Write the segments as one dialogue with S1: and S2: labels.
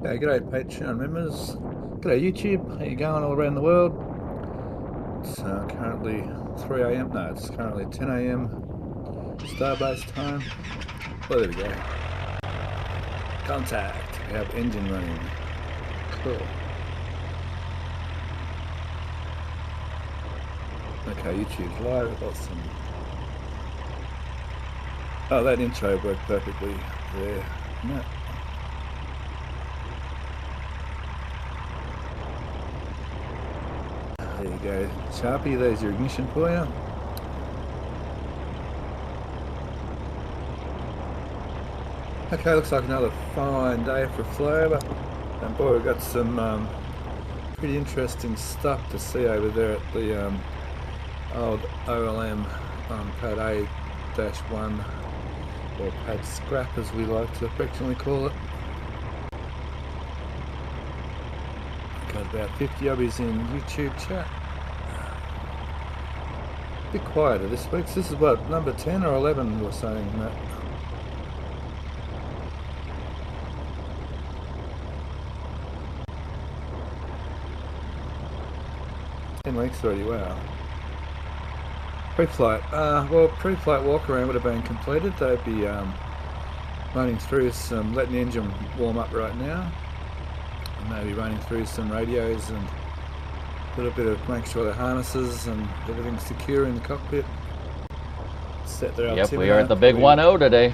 S1: Okay, g'day Patreon members. G'day YouTube. How you going all around the world? It's currently 3 a.m. No, it's currently 10 a.m. Starbase time. Well, there we go. Contact. We have engine running. Cool. Okay, YouTube's live. Awesome. Oh, that intro worked perfectly there. No. There you go. Sharpie, there's your ignition for you. Okay, looks like another fine day for flyover. And boy, we've got some pretty interesting stuff to see over there at the old OLM on pad A-1, or pad scrap as we like to affectionately call it. Got about 50 obbies in YouTube chat. A bit quieter this week. So this is what, number 10 or 11 we're saying, Matt? Weeks already, wow. Pre-flight, well, pre-flight walk around would have been completed. They'd be running through some, letting the engine warm up right now, and maybe running through some radios and a little bit of make sure the harnesses and everything's secure in the cockpit. Set their altimeter.
S2: Yep, we are at the big 1-0 today.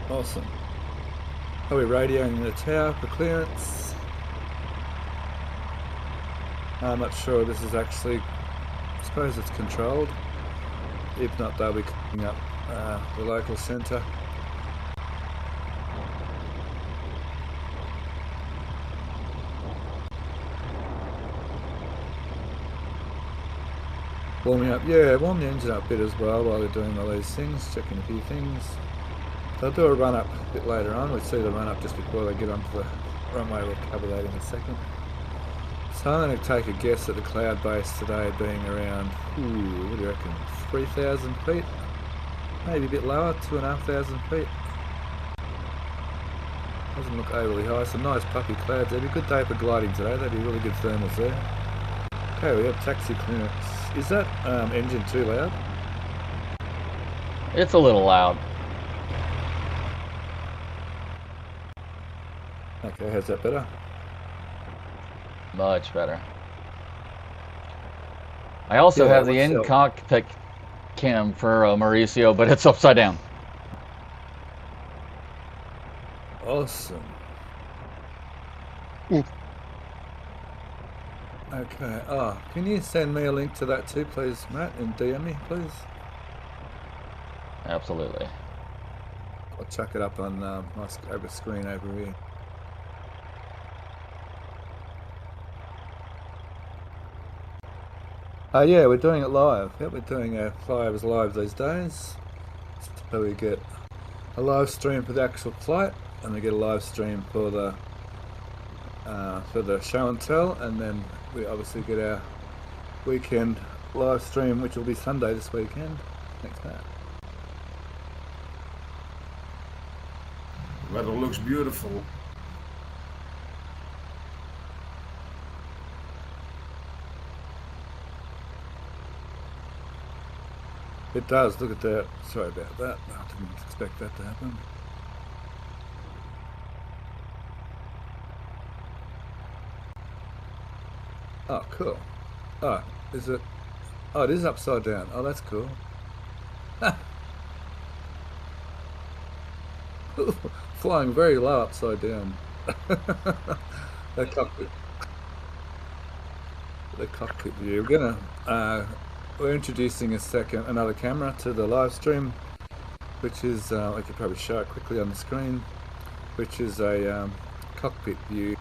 S1: Awesome. Probably radioing the tower for clearance. I'm not sure this is actually, I suppose it's controlled. If not, they'll be coming up the local centre. Warming up, yeah, warm the engine up a bit as well while they're doing all these things, checking a few things. They'll do a run up a bit later on. We'll see the run up just before they get onto the runway. We'll cover that in a second. So I'm going to take a guess at the cloud base today being around, what do you reckon, 3,000 feet? Maybe a bit lower, 2,500 feet. Doesn't look overly high. Some nice puffy clouds. It'd be a good day for gliding today. That'd be really good thermals there. Okay, we have taxi clearance. Is that engine too loud?
S2: It's a little loud.
S1: Okay, how's that better?
S2: Much better. I also have the in-cockpit cam for Mauricio, but it's upside down.
S1: Awesome. Okay. Oh, can you send me a link to that too, please, Matt, and DM me, please?
S2: Absolutely.
S1: I'll chuck it up on my screen over here. Yeah, we're doing it live. Yep, we're doing flyovers live these days. So we get a live stream for the actual flight, and we get a live stream for the show and tell, and then we obviously get our weekend live stream, which will be Sunday this weekend. Thanks, Matt.
S3: Weather looks beautiful.
S1: It does, look at that. Sorry about that. I didn't expect that to happen. Oh, cool. Oh, is it? Oh, it is upside down. Oh, that's cool. Flying very low upside down. The cockpit view. We're introducing another camera to the live stream, which is I could probably show it quickly on the screen, which is a cockpit view.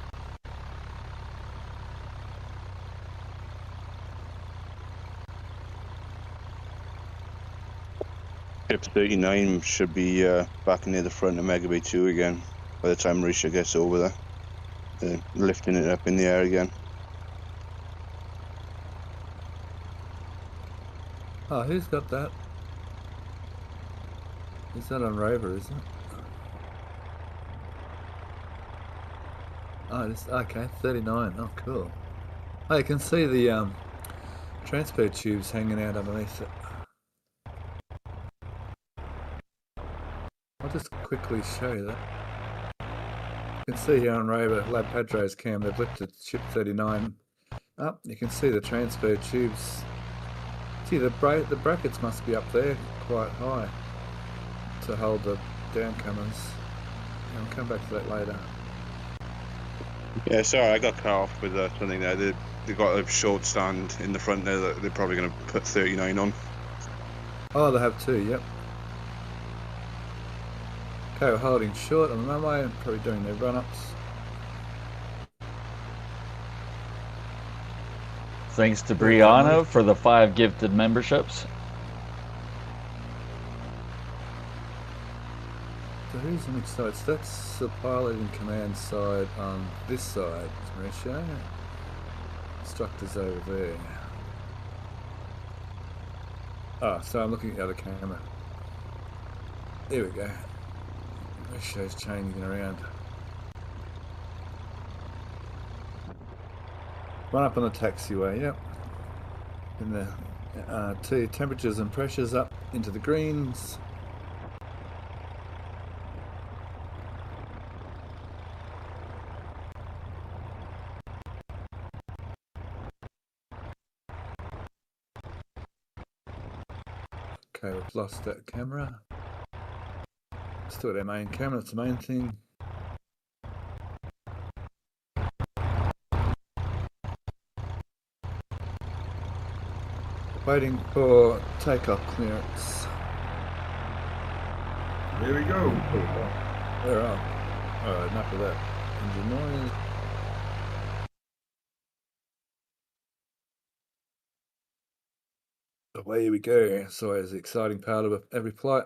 S4: F-39 should be back near the front of Megabay 2 again by the time Mauricio gets over there, lifting it up in the air again.
S1: Oh, who's got that? Is that on Rover, isn't it? Oh, just okay, 39. Oh, cool. Oh, you can see the transfer tubes hanging out underneath it. I'll just quickly show you that. You can see here on Raver Lab Padre's cam, they've lifted ship 39 up. You can see the transfer tubes. See, the brackets must be up there quite high to hold the downcomers. I'll come back to that later.
S4: Yeah, sorry, I got cut off with something there. They got a short stand in the front there that they're probably going to put 39 on.
S1: Oh, they have two, yep. Okay, we're holding short on the runway and probably doing their run-ups.
S2: Thanks to Brianna for the 5 gifted memberships.
S1: So who's on which side? So that's the pilot and command side on this side, Mauricio. Instructors over there. Oh, so I'm looking at the other camera. There we go. Mauricio's changing around. Run up on the taxiway, yep. And the temperatures and pressures up into the greens. Okay, we've lost that camera. Still got our main camera, that's the main thing. Waiting for takeoff clearance.
S3: Here we go.
S1: We're up. Alright, enough of that engine noise. Away we go. It's always the exciting part of every flight.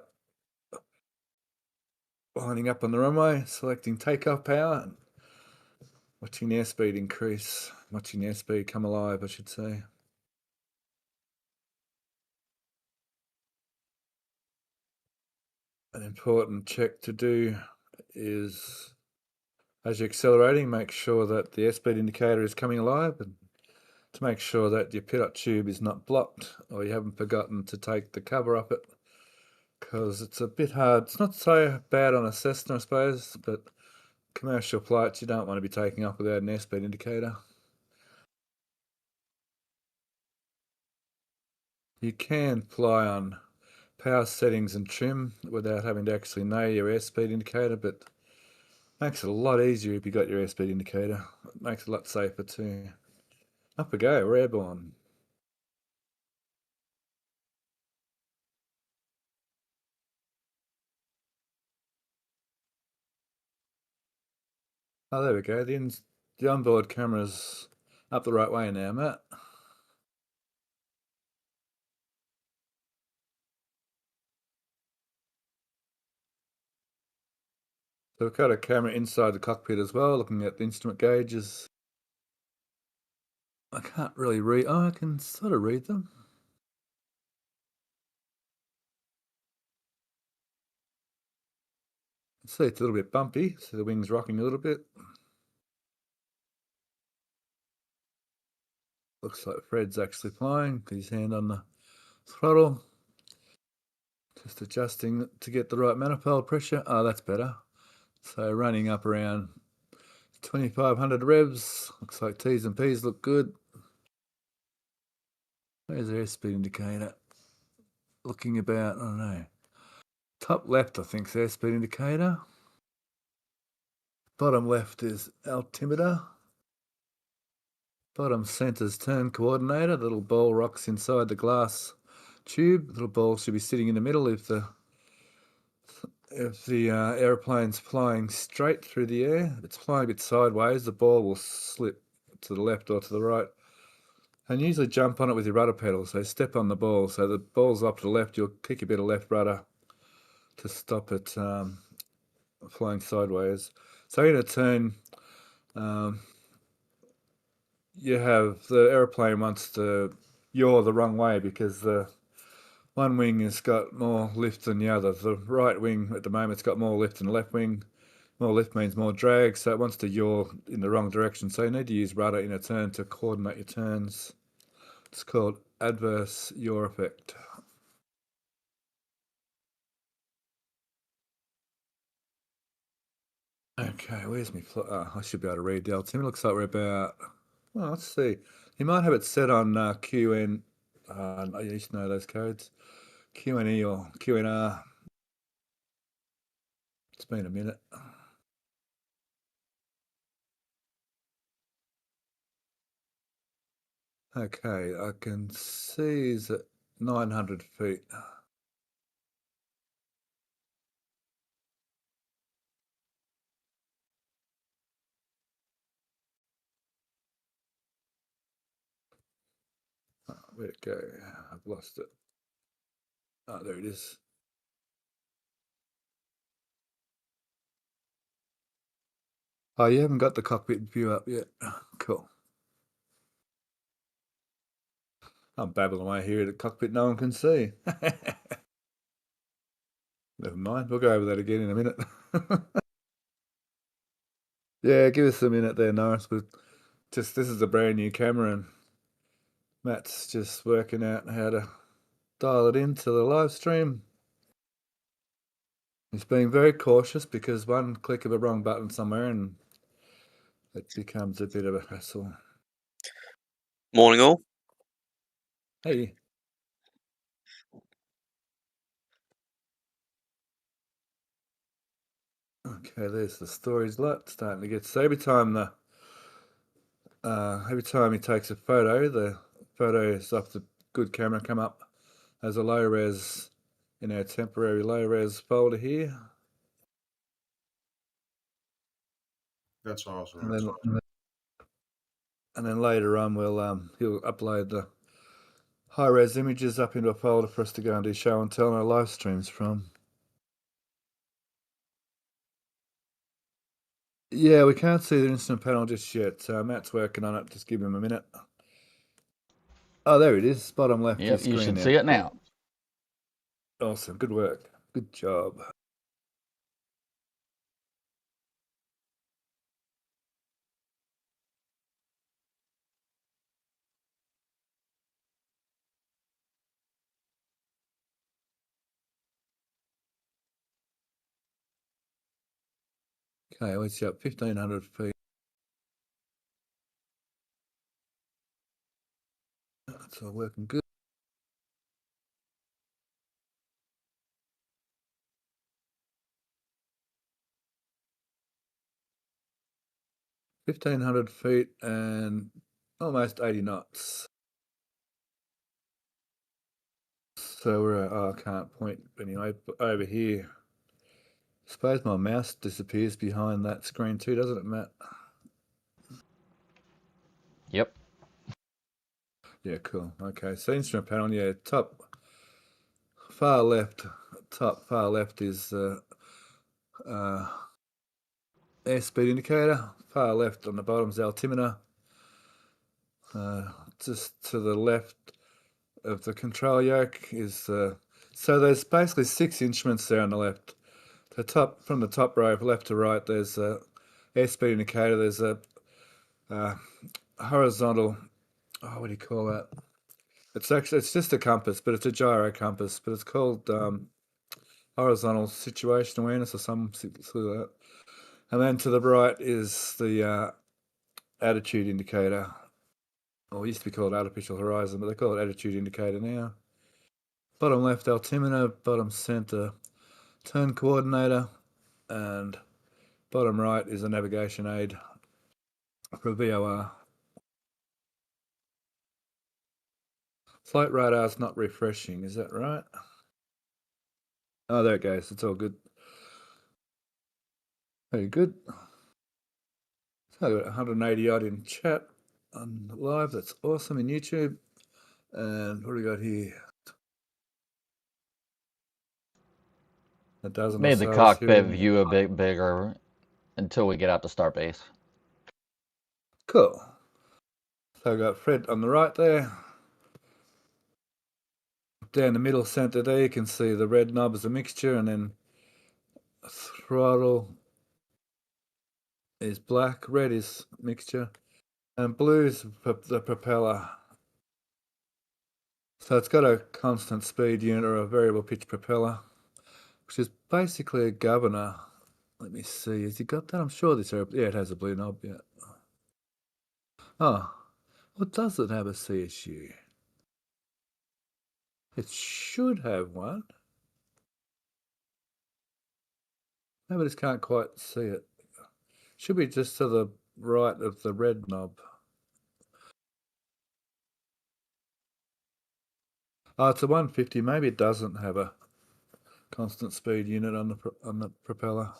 S1: Lining up on the runway, selecting takeoff power, and watching the airspeed increase. Watching the airspeed come alive, I should say. An important check to do is, as you're accelerating, make sure that the airspeed indicator is coming alive, and to make sure that your pilot tube is not blocked or you haven't forgotten to take the cover off it, because it's a bit hard. It's not so bad on a Cessna, I suppose, but commercial flights you don't want to be taking off without an airspeed indicator. You can fly on power settings and trim without having to actually know your airspeed indicator, but makes it a lot easier if you got your airspeed indicator. It makes it a lot safer too. Up we go, we're airborne. Oh, there we go. The onboard camera's up the right way now, Matt. So we've got a camera inside the cockpit as well, looking at the instrument gauges. I can't really read. Oh, I can sort of read them. See, it's a little bit bumpy, so the wing's rocking a little bit. Looks like Fred's actually flying, got his hand on the throttle. Just adjusting to get the right manifold pressure. Oh, that's better. So running up around 2500 revs. Looks like T's and P's look good. There's the airspeed indicator. Looking about, I don't know. Top left, I think, is airspeed indicator. Bottom left is altimeter. Bottom center's turn coordinator. The little ball rocks inside the glass tube. The little ball should be sitting in the middle if the aeroplane's flying straight through the air. If it's flying a bit sideways, the ball will slip to the left or to the right. And usually jump on it with your rudder pedal. So step on the ball. So the ball's up to the left, you'll kick a bit of left rudder to stop it flying sideways. So in a turn, you have the aeroplane wants to yaw the wrong way because the one wing has got more lift than the other. The right wing at the moment's got more lift than the left wing. More lift means more drag, so it wants to yaw in the wrong direction. So you need to use rudder in a turn to coordinate your turns. It's called adverse yaw effect. Okay, where's my I should be able to read the altimeter. Looks like we're about, well, let's see. You might have it set on QN. I used to know those codes. QNE or QNR. It's been a minute. Okay, I can see is at 900 feet. Where'd it go? I've lost it. Oh, there it is. Oh, you haven't got the cockpit view up yet. Cool. I'm babbling away here at the cockpit no one can see. Never mind, we'll go over that again in a minute. Yeah, give us a minute there, Norris. But this is a brand new camera and Matt's just working out how to dial it into the live stream. He's being very cautious because one click of a wrong button somewhere and it becomes a bit of a hassle.
S3: Morning all.
S1: Hey. Okay, there's the storage lot starting to get. So every time he takes a photo, the photos off the good camera come up as a low res in our temporary low res folder here.
S5: That's awesome.
S1: And then later on, he'll upload the high res images up into a folder for us to go and do show and tell on our live streams from. Yeah, we can't see the instrument panel just yet. Matt's working on it. Just give him a minute. Oh, there it is. Bottom left of your
S2: Yep,
S1: screen.
S2: you should see it now.
S1: Awesome. Good work. Good job. Okay, what's up? 1,500 feet. That's all working good. $1,500 and almost 80 knots. So we're I can't point anyway. But over here, I suppose my mouse disappears behind that screen too, doesn't it, Matt?
S2: Yep.
S1: Yeah, cool. Okay, so instrument panel, yeah, top far left is airspeed indicator. Far left on the bottom is altimeter. Just to the left of the control yoke is so there's basically 6 instruments there on the left. From the top row, left to right, there's a airspeed indicator. There's a horizontal. Oh, what do you call that? It's just a compass, but it's a gyro compass. But it's called horizontal situation awareness or something like that. And then to the right is the attitude indicator. Well, it used to be called artificial horizon, but they call it attitude indicator now. Bottom left altimeter, bottom center turn coordinator, and bottom right is a navigation aid for VOR. Flight radar's not refreshing, is that right? Oh, there it goes. It's all good. Very good. So I've got 180 odd in chat on live. That's awesome in YouTube. And what do we got here? A dozen
S2: Made
S1: or
S2: the
S1: so
S2: cockpit view a bit bigger until we get out to Starbase.
S1: Cool. So we've got Fred on the right there. Down the middle center there, you can see the red knob is a mixture, and then throttle is black, red is mixture, and blue is the propeller. So it's got a constant speed unit or a variable pitch propeller, which is basically a governor. Let me see, has it got that? I'm sure this aeroplane, yeah, it has a blue knob, yeah. Oh, well, does it have a CSU? It should have one. No, I just can't quite see it. Should be just to the right of the red knob. Oh, it's a 150. Maybe it doesn't have a constant speed unit on the propeller.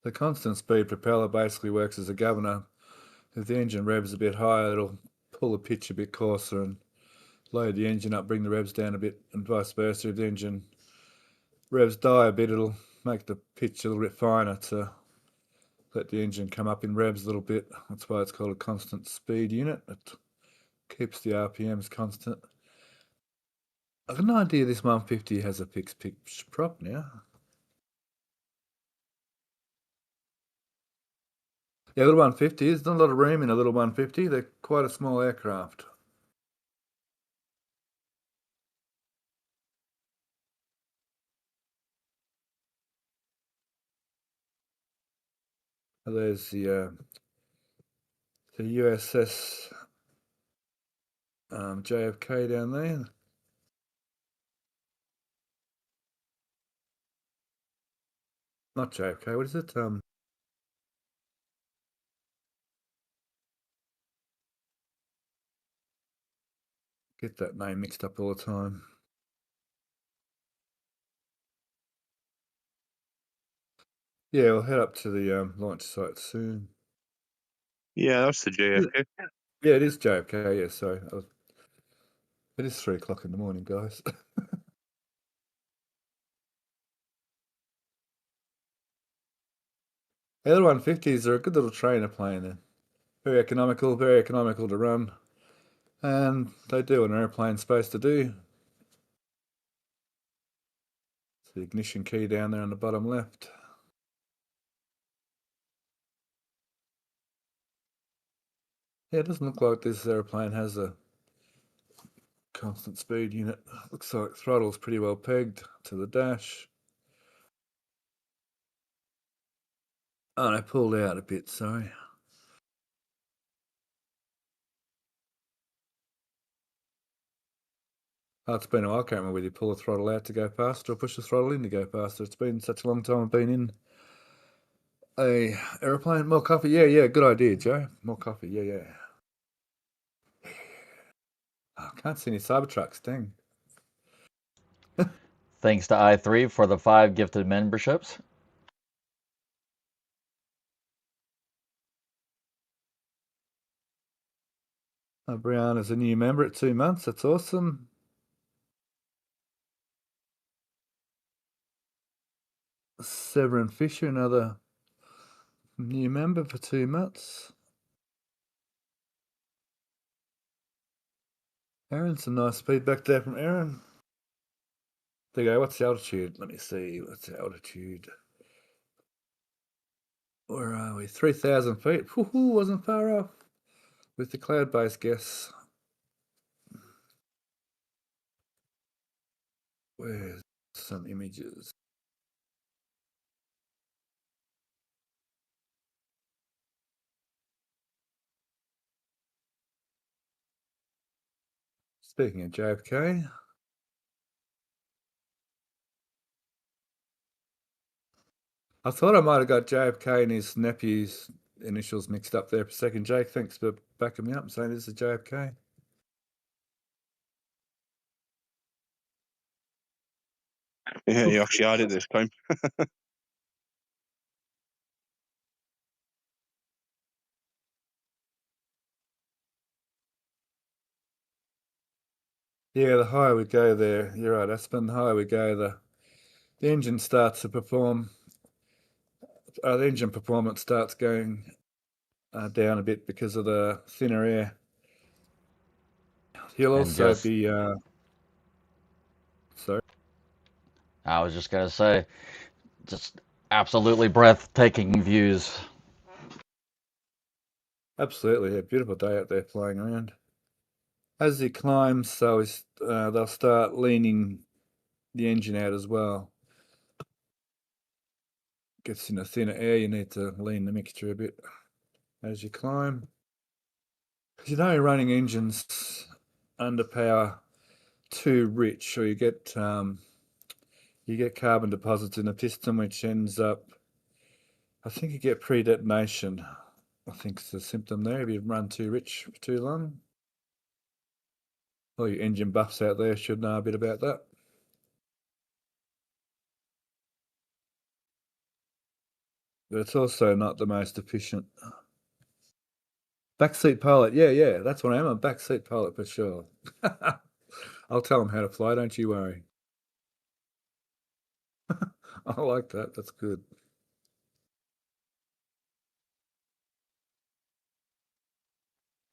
S1: The constant speed propeller basically works as a governor. If the engine revs a bit higher, it'll pull the pitch a bit coarser and load the engine up, bring the revs down a bit, and vice versa. If the engine revs die a bit, it'll make the pitch a little bit finer to let the engine come up in revs a little bit. That's why it's called a constant speed unit. It keeps the RPMs constant. I've got no idea this 150 has a fixed pitch prop now. Yeah, little 150. There's not a lot of room in a little 150. They're quite a small aircraft. There's the USS JFK down there. Not JFK. What is it? Get that name mixed up all the time. Yeah, we'll head up to the launch site soon.
S4: Yeah, that's the JFK.
S1: Yeah, it is JFK. Yeah, sorry. It is 3 o'clock in the morning, guys. The other 150s are a good little trainer plane. They're very economical to run. And they do what an airplane's supposed to do. It's the ignition key down there on the bottom left. Yeah, it doesn't look like this airplane has a constant speed unit. Looks like throttle's pretty well pegged to the dash. Oh, I pulled out a bit, sorry. Oh, it's been a while. I can't remember whether you pull the throttle out to go faster or push the throttle in to go faster. It's been such a long time I've been in a aeroplane. More coffee? Yeah, good idea, Joe. More coffee, yeah. Oh, I can't see any Cybertrucks, dang.
S2: Thanks to I3 for the 5 gifted memberships.
S1: Brianna's a new member at 2 months. That's awesome. Severin Fisher, another new member for 2 months. Aaron, some nice feedback there from Aaron. There you go. What's the altitude? Let me see. What's the altitude? Where are we? 3,000 feet. Woohoo, wasn't far off with the cloud-based guess. Where's some images? Speaking of JFK, I thought I might have got JFK and his nephew's initials mixed up there for a second. Jake, thanks for backing me up and saying this is JFK.
S4: Yeah, you actually had it this time.
S1: Yeah, the higher we go there, you're right, Aspen, the higher we go, the engine starts to perform. The engine performance starts going down a bit because of the thinner air. He'll also be... sorry?
S2: I was just gonna say, just absolutely breathtaking views.
S1: Absolutely, yeah, beautiful day out there flying around. As he climbs, so they'll start leaning the engine out as well. Gets in a thinner air, you need to lean the mixture a bit as you climb. Because you know you're running engines under power too rich, or you get carbon deposits in the piston, which ends up, I think you get pre-detonation. I think it's a symptom there if you run too rich for too long. All you engine buffs out there should know a bit about that. But it's also not the most efficient. Backseat pilot, yeah, that's what I am, a backseat pilot for sure. I'll tell them how to fly, don't you worry. I like that, that's good.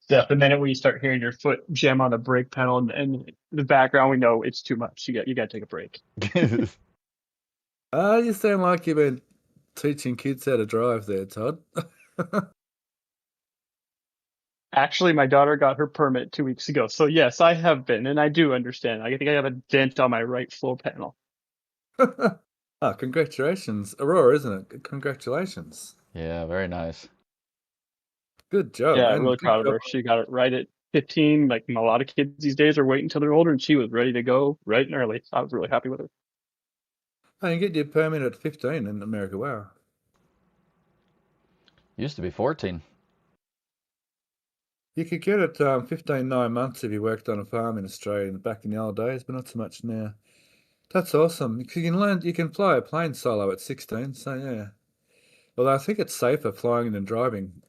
S6: Yeah, the minute we start hearing your foot jam on the brake pedal and in the background, we know it's too much. You got to take a break.
S1: You sound like you've been teaching kids how to drive there, Todd.
S6: Actually, my daughter got her permit 2 weeks ago. So yes, I have been, and I do understand. I think I have a dent on my right floor panel.
S1: Oh, congratulations. Aurora, isn't it? Congratulations.
S2: Yeah, very nice.
S1: Good job,
S6: Yeah,
S1: man.
S6: really
S1: Good
S6: proud of
S1: job.
S6: her. She got it right at 15. Like a lot of kids these days are waiting until they're older, and she was ready to go right and early. So I was really happy with her.
S1: Oh, you get your permit at 15 in America. Wow.
S2: Used to be 14.
S1: You could get it 15, 9 months if you worked on a farm in Australia back in the old days, but not so much now. That's awesome. You can fly a plane solo at 16, so yeah. Although I think it's safer flying than driving,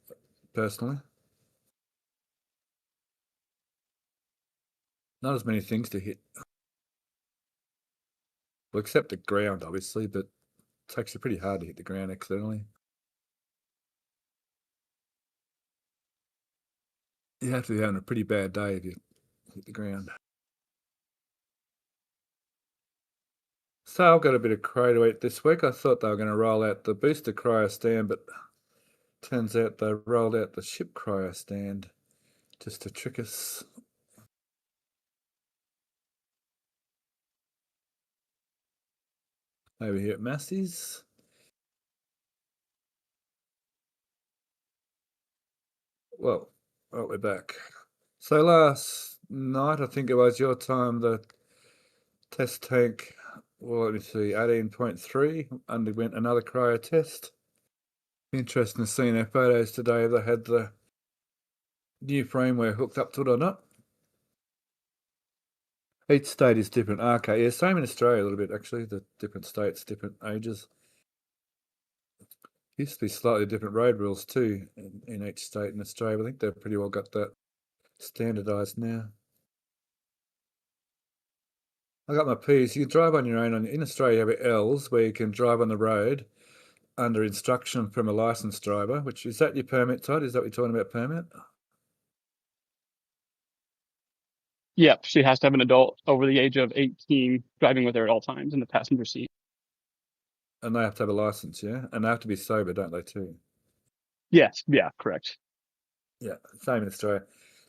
S1: personally. Not as many things to hit. Well, except the ground, obviously, but it's actually pretty hard to hit the ground accidentally. You have to be having a pretty bad day if you hit the ground. So I've got a bit of crow to eat this week. I thought they were going to roll out the booster cryo stand, but turns out they rolled out the ship cryo stand just to trick us. Over here at Massey's. Well, we're back. So last night, I think it was your time, the test tank, well, let me see, 18.3 underwent another cryo test. Interesting to see in our photos today they had the new firmware hooked up to it or not. Each state is different. Okay, yeah, same in Australia a little bit actually, the different states, different ages. Used to be slightly different road rules too in each state in Australia. I think they've pretty well got that standardised now. I got my P's. You can drive on your own. In Australia, you have L's where you can drive on the road under instruction from a licensed driver. Which is that your permit, Todd? Is that what you're talking about, permit?
S6: Yep, she has to have an adult over the age of 18 driving with her at all times in the passenger seat.
S1: And they have to have a license, yeah? And they have to be sober, don't they, too?
S6: Yes, yeah, correct.
S1: Yeah, same in Australia.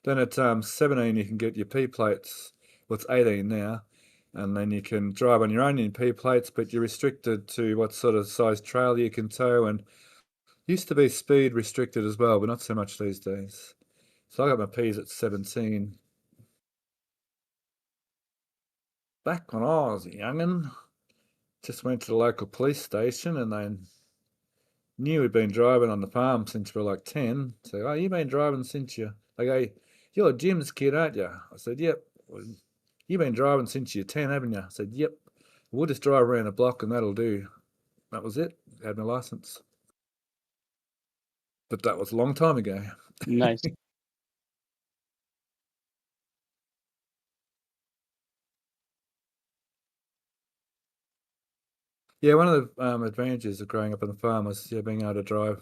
S1: Then at 17, you can get your P plates. Well, it's 18 now. And then you can drive on your own in P plates, but you're restricted to what sort of size trailer you can tow. And used to be speed restricted as well, but not so much these days. So I got my P's at 17. Back when I was a young'un, just went to the local police station and they knew we'd been driving on the farm since we were like 10. So, oh, you've been driving since they go, you're Jim's kid, aren't you? I said, yep. Well, you've been driving since you're 10, haven't you? I said, yep. We'll just drive around the block and that'll do. That was it. Had my license. But that was a long time ago.
S6: Nice.
S1: Yeah, one of the advantages of growing up on the farm was being able to drive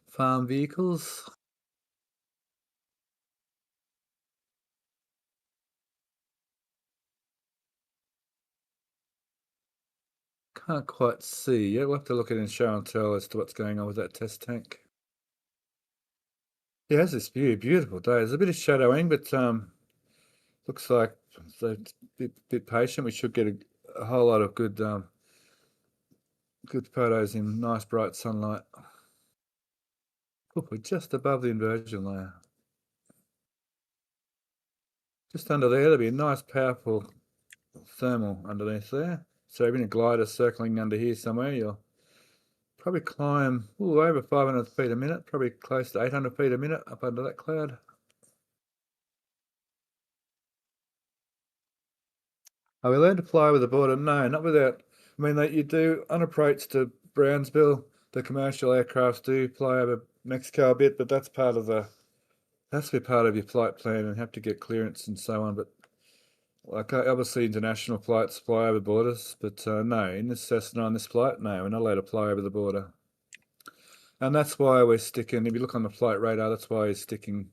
S1: farm vehicles. Can't quite see yet. We'll have to look at it in show and tell as to what's going on with that test tank. Yeah, it's this beautiful day. There's a bit of shadowing, but looks like so bit patient. We should get a whole lot of good good photos in nice bright sunlight. We're just above the inversion layer. Just under there, there'll be a nice powerful thermal underneath there. So even a glider circling under here somewhere, you'll probably climb over 500 feet a minute, probably close to 800 feet a minute up under that cloud. Are we allowed to fly with the border? No, not without. I mean, you do on approach to Brownsville. The commercial aircrafts do fly over Mexico a bit, but that's part of has to be part of your flight plan and have to get clearance and so on. But like obviously international flights fly over borders, but no, in this Cessna on this flight, no, we're not allowed to fly over the border. And that's why we're sticking, if you look on the flight radar, that's why he's sticking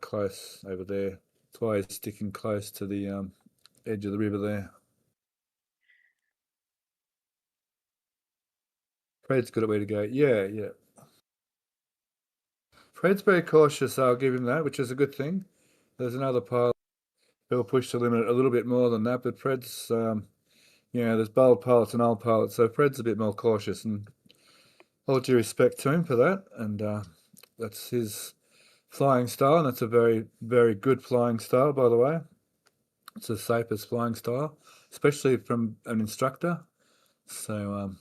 S1: close over there. That's why he's sticking close to the edge of the river there. Fred's got a way to go. Yeah. Fred's very cautious, I'll give him that, which is a good thing. There's another pilot who'll push the limit a little bit more than that, but Fred's, there's bold pilots and old pilots, so Fred's a bit more cautious, and all due respect to him for that, and that's his flying style, and that's a very, very good flying style, by the way. It's the safest flying style, especially from an instructor. So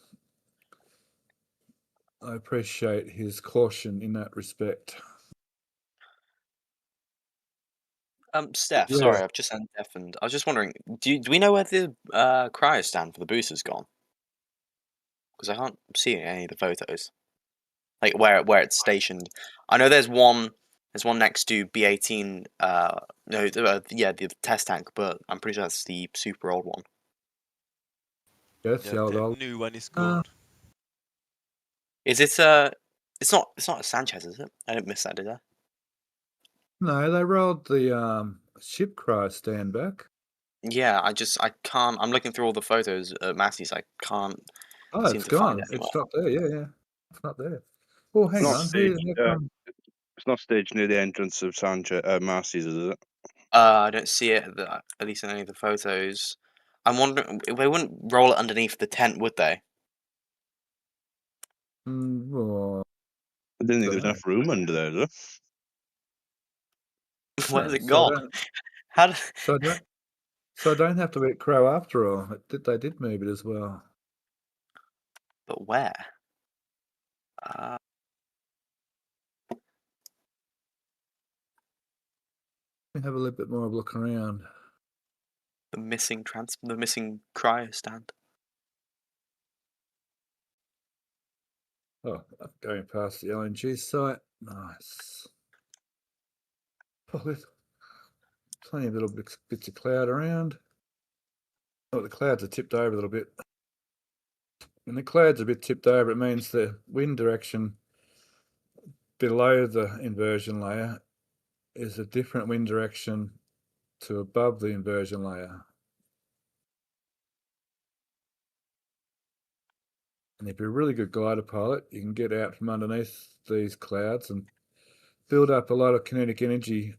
S1: I appreciate his caution in that respect.
S3: Steph,
S1: Yeah.
S3: sorry, I've just undeafened. I was just wondering, do we know where the cryo stand for the booster's gone? Because I can't see any of the photos. Like where it's stationed. I know there's one next to B-18. The test tank, but I'm pretty sure that's the super old one.
S1: Yes,
S7: Yeah, the new one is gone.
S3: Is it it's not a Sanchez, is it? I didn't miss that, did I?
S1: No, they rolled the ship cryo stand back.
S3: Yeah, I can't. I'm looking through all the photos at Massey's. I can't seem
S1: It's
S3: to find
S1: gone.
S3: it anywhere.
S1: It's not there. Yeah. It's not there. Oh, hang
S4: Not
S1: on.
S4: staged, it's not staged near the entrance of Marcy's, is it?
S3: I don't see it at least in any of the photos. I'm wondering, they wouldn't roll it underneath the tent, would they?
S1: Well,
S4: I didn't think there was enough room under there, though.
S3: Where's it gone?
S1: So I don't have to eat crow after all. They did move it as well.
S3: But where?
S1: Let me have a little bit more of a look around.
S3: The missing cryo stand.
S1: Oh, I'm going past the LNG site. Nice. Oh, there's plenty of little bits of cloud around. Oh, the clouds are tipped over a little bit. When the clouds are a bit tipped over, it means the wind direction below the inversion layer is a different wind direction to above the inversion layer. And if you're a really good glider pilot, you can get out from underneath these clouds and build up a lot of kinetic energy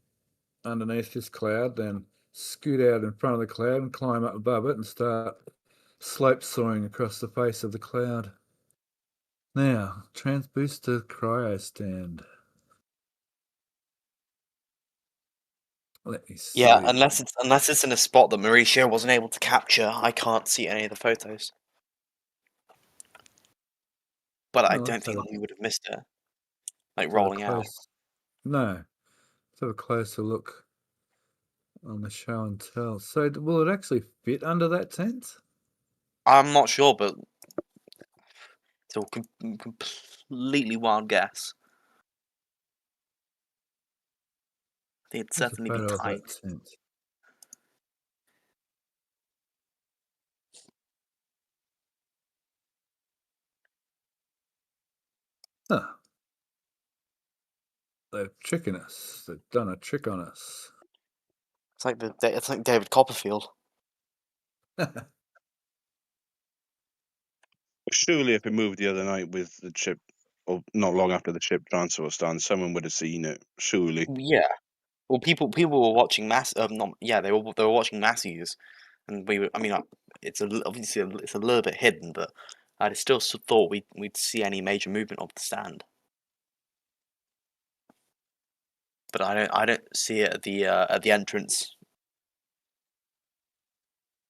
S1: underneath this cloud, then scoot out in front of the cloud and climb up above it and start slope soaring across the face of the cloud. Now, transbooster cryo stand. Let me see.
S3: Yeah, unless it's in a spot that Mauricio wasn't able to capture, I can't see any of the photos. But I don't think we would have missed it. Like rolling out.
S1: No. Let's have a closer look on the show and tell. So will it actually fit under that tent?
S3: I'm not sure, but it's a completely wild guess. I think it'd certainly be tight.
S1: Huh. They're tricking us. They've done a trick on us.
S3: It's like David Copperfield.
S4: Surely, if it moved the other night with the ship, or not long after the ship transfer was done, someone would have seen it. Surely.
S3: Yeah. Well, people were watching they were watching Matthews, and we were. I mean, obviously it's a little bit hidden, but I still thought we'd see any major movement of the stand. But I don't see it at the entrance.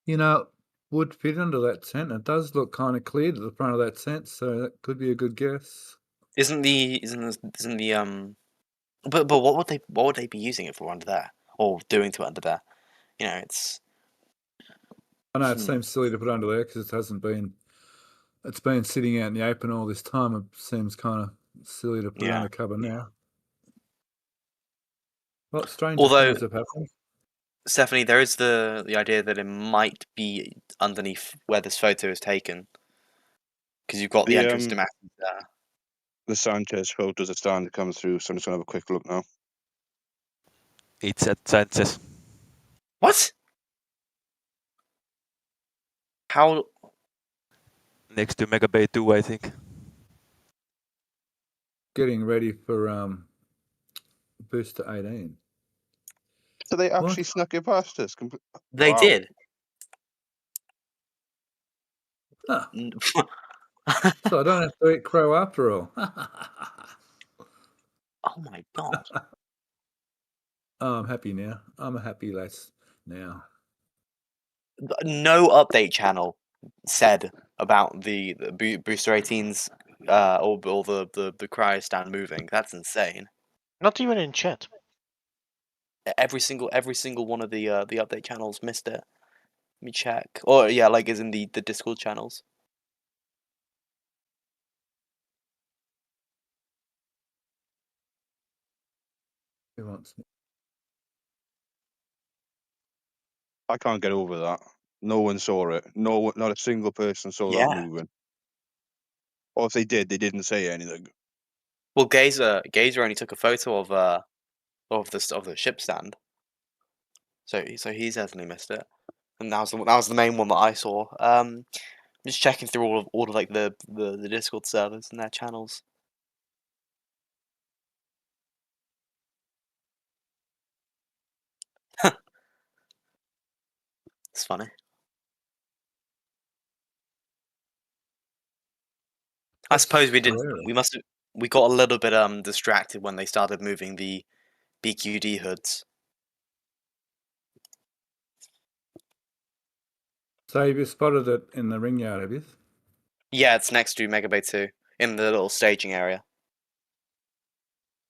S1: You know, would fit under that tent. It does look kind of clear to the front of that tent, so that could be a good guess.
S3: Isn't the But what would they be using it for under there, or doing to it under there? You know, it's.
S1: I know it seems silly to put under there because it's been sitting out in the open all this time. It seems kind of silly to put it under cover now. Well, stranger things have happened.
S3: Stephanie, there is the idea that it might be underneath where this photo is taken, because you've got the entrance to Matthews there.
S4: The Sanchez photos are starting to come through, so I'm just gonna have a quick look now.
S7: It's at Sanchez.
S3: What? How?
S7: Next to Mega Bay 2, I think.
S1: Getting ready for booster 18.
S4: So they actually snuck it past us.
S3: They did.
S1: Huh. So I don't have to eat crow after all.
S3: Oh my god.
S1: Oh, I'm happy now. I'm a happy lass now.
S3: No update channel said about the booster 18's or the cryo stand moving. That's insane.
S8: Not even in chat.
S3: Every single one of the update channels missed it. Let me check. Or yeah, like is in the Discord channels.
S1: Who wants me?
S4: I can't get over that. No one saw it. Not a single person saw that moving. Or if they did, they didn't say anything.
S3: Well, Gazer only took a photo of the ship stand, so he certainly missed it, and that was the main one that I saw. Just checking through all of like the Discord servers and their channels. It's funny. I suppose we got a little bit distracted when they started moving the BQD hoods.
S1: So you spotted it in the ring yard, have you?
S3: Yeah, it's next to Mega Bay 2 in the little staging area.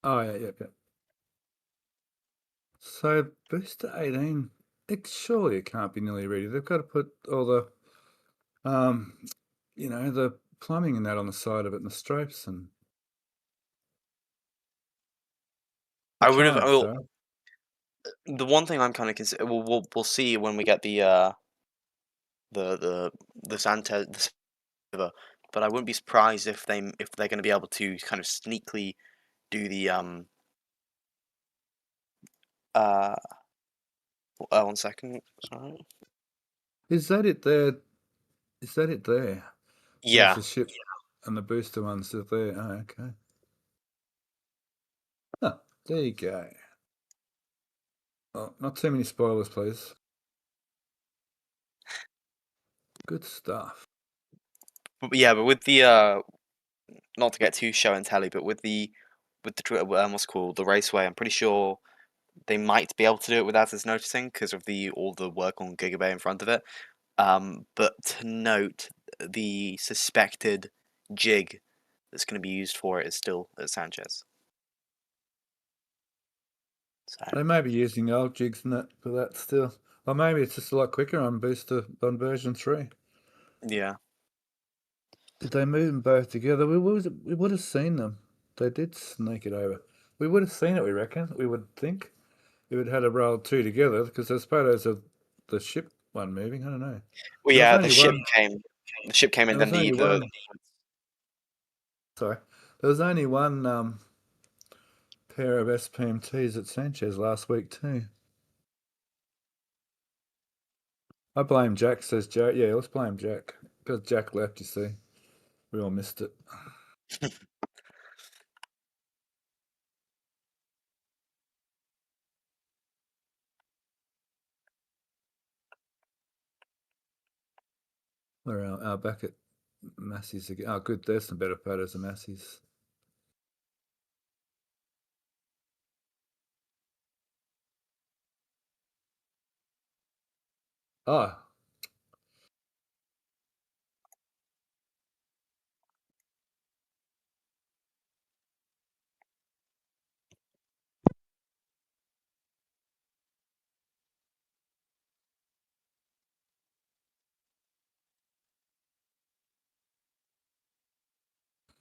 S1: Oh yeah. So booster 18, surely it can't be nearly ready. They've got to put all the the plumbing and that on the side of it and the stripes and
S3: I would have. The one thing I'm kind of considering. We'll see when we get the Sanchez, but I wouldn't be surprised if they're going to be able to kind of sneakily do the 1 second. Sorry.
S1: Is that it there? Is that it there?
S3: Yeah.
S1: There's the ship and the booster ones are there. Oh, okay. Oh, there you go. Oh, not too many spoilers, please. Good stuff.
S3: But with the not to get too show and telly, but with the what's it called, the raceway, I'm pretty sure they might be able to do it without us noticing because of all the work on Gigabay in front of it. But to note, the suspected jig that's going to be used for it is still at Sanchez. So.
S1: They may be using old jigs and that for that still. Or maybe it's just a lot quicker on version 3.
S3: Yeah.
S1: Did they move them both together? We would have seen them. They did sneak it over. We would have seen it, we reckon. We would think. We would have had to roll 2 together because there's photos of the ship one moving. I don't know.
S3: Well, yeah, the ship came. The ship came and then
S1: Sorry. There was only one pair of SPMTs at Sanchez last week too. I blame Jack, says Jack. Yeah, let's blame Jack. Because Jack left, you see. We all missed it. We're back at Massey's again. Oh, good. There's some better photos of Massey's. Oh.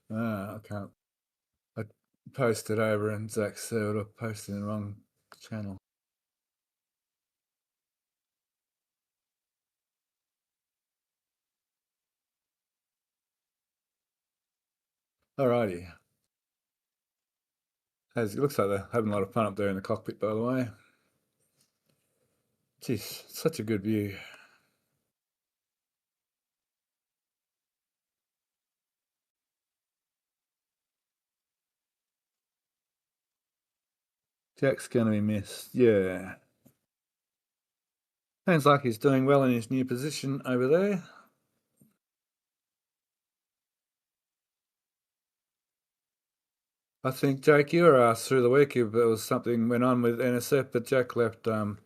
S1: I can't. I posted over and Zach said I posted in the wrong channel. Alrighty. It looks like they're having a lot of fun up there in the cockpit, by the way. Jeez, such a good view. Jack's going to be missed. Yeah. Sounds like he's doing well in his new position over there. I think, Jake, you were asked through the week if there was something went on with NSF, but Jack left on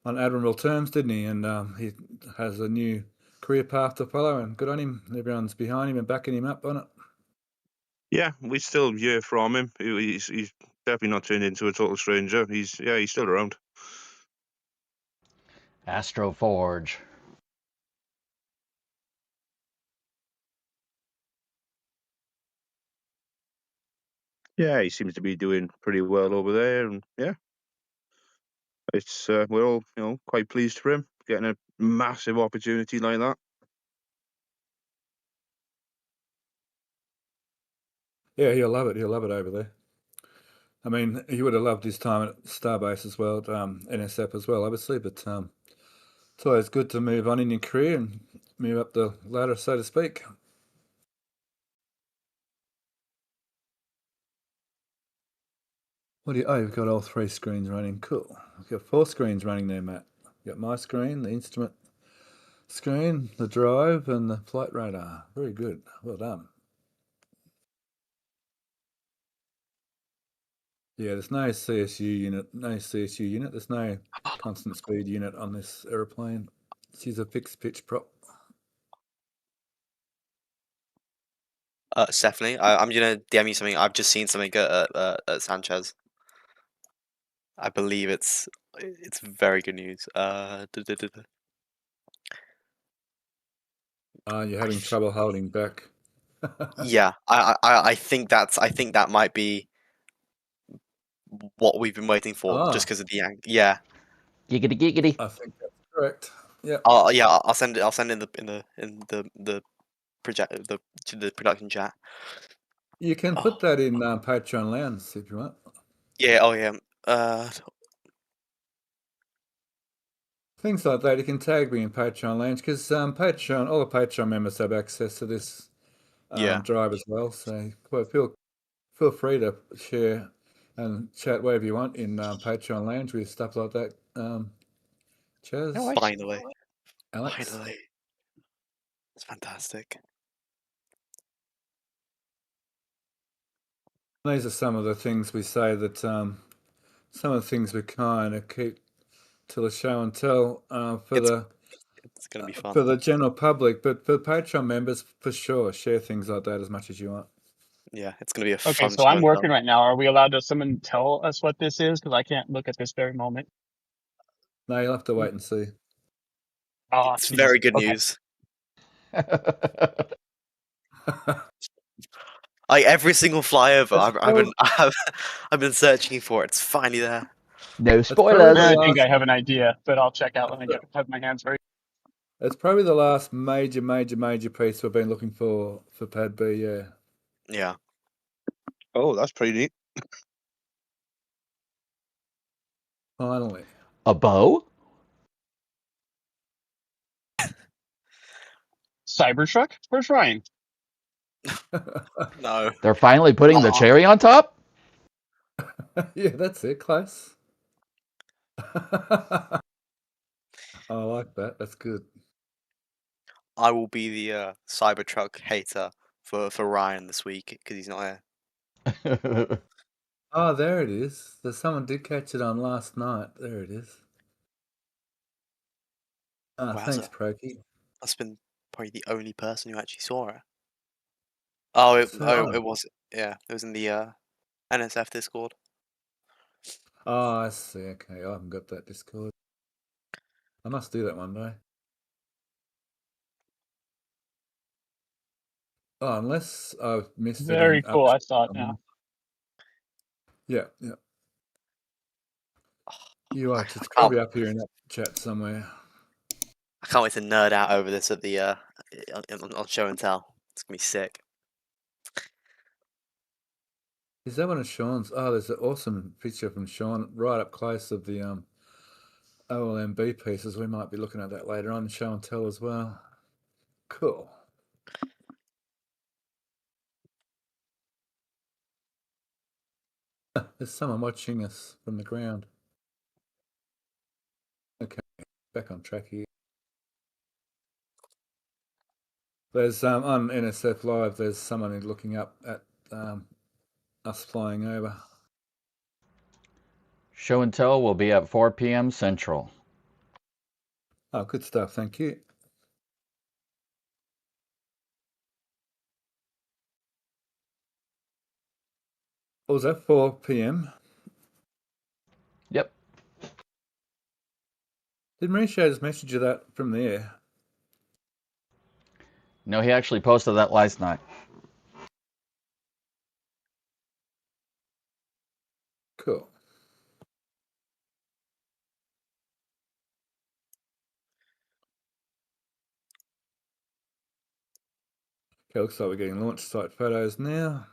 S1: admirable terms, didn't he? And he has a new career path to follow, and good on him. Everyone's behind him and backing him up on it.
S4: Yeah, we still hear from him. He's definitely not turned into a total stranger. He's still around.
S2: Astro Forge.
S4: Yeah, he seems to be doing pretty well over there, and yeah, it's we're all quite pleased for him getting a massive opportunity like that.
S1: Yeah, he'll love it. He'll love it over there. I mean, he would have loved his time at Starbase as well, NSF as well, obviously, but it's always good to move on in your career and move up the ladder, so to speak. You've got all 3 screens running. Cool. You've got 4 screens running there, Matt. You've got my screen, the instrument screen, the drive, and the flight radar. Very good. Well done. Yeah, there's no CSU unit. There's no constant speed unit on this aeroplane. She's a fixed pitch prop.
S3: Stephanie, I'm gonna DM you something. I've just seen something at Sanchez. I believe it's very good news.
S1: You're having trouble holding back.
S3: Yeah, I think that might be what we've been waiting for, just because of the yeah.
S2: Giggity giggity.
S1: I think that's correct. Yeah.
S3: I'll send it. I'll send it in the production chat.
S1: You can put that in Patreon Lounge if you want.
S3: Yeah. Oh yeah.
S1: Things like that, you can tag me in Patreon Lounge because all the Patreon members have access to this drive as well. So feel free to share and chat wherever you want in Patreon Lounge with stuff like that. Chaz,
S3: Finally,
S1: Alex.
S3: finally, it's fantastic.
S1: These are some of the things we say that some of the things we kind of keep to the show and tell
S3: It's gonna be fun
S1: for the general public, but for Patreon members, for sure, share things like that as much as you want.
S3: Yeah, it's gonna be a
S6: Okay,
S3: fun
S6: so
S3: show
S6: I'm
S3: and
S6: working
S3: tell.
S6: right now. Are we allowed to someone tell us what this is? Because I can't look at this very moment.
S1: No, you'll have to wait and see.
S6: Oh,
S3: It's
S6: geez.
S3: very good
S6: Okay.
S3: news. Like every single flyover, I've been searching for it. It's finally there.
S2: No spoilers.
S6: I think I have an idea, but I'll check out when I have my hands free.
S1: It's probably the last major piece we've been looking for Pad B. Yeah.
S3: Yeah.
S4: Oh, that's pretty neat.
S1: Finally.
S2: A bow?
S6: Cybertruck? Where's Ryan?
S3: No.
S2: They're finally putting the cherry on top?
S1: Yeah, that's it, close. I like that. That's good.
S3: I will be the Cybertruck hater for Ryan this week because he's not here.
S1: Oh, there it is. There's someone did catch it on last night. There it is. Thanks,
S3: Wowza.
S1: Prokey.
S3: That's been probably the only person who actually saw it. Oh, it was, yeah, it was in the NSF Discord.
S1: Oh, I see. Okay, I haven't got that Discord. I must do that one day. Oh, unless I've missed it.
S6: Very cool. I saw it now.
S1: Yeah, yeah. You are. It's
S3: I
S1: probably up here in that chat somewhere.
S3: I can't wait to nerd out over this at the on show and tell. It's gonna be sick.
S1: Is that one of Sean's? Oh, there's an awesome picture from Sean right up close of the OLMB pieces. We might be looking at that later on, show and tell as well. Cool. There's someone watching us from the ground. Okay, back on track here. There's on NSF Live. There's someone who's looking up at us flying over.
S2: Show and tell will be at 4 p.m. Central.
S1: Oh, good stuff. Thank you. What was that? 4 p.m.
S2: Yep.
S1: Did Mauricio just message you that from there?
S2: No, he actually posted that last night.
S1: Cool. Okay, looks like we're getting launch site photos now.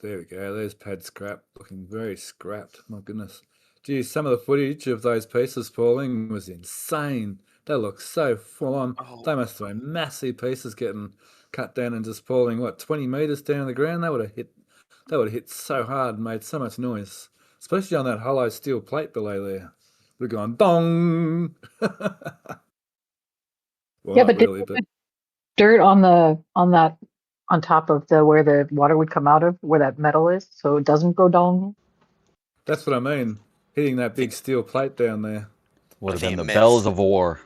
S1: There we go. There's pad scrap, looking very scrapped. My goodness. Geez, some of the footage of those pieces falling was insane. They look so full on.
S3: Oh.
S1: They must have been massive pieces getting cut down and just falling, what, 20 meters down on the ground? They would have hit so hard and made so much noise, especially on that hollow steel plate below there. Would have gone dong. Well,
S8: yeah,
S1: not
S8: but
S1: really, but
S8: dirt on that on top of the where the water would come out of, where that metal is, so it doesn't go dong.
S1: that's what I mean. Hitting that big steel plate down there.
S2: Would have
S3: think
S2: been
S3: it
S2: the
S3: missed.
S2: bells of war.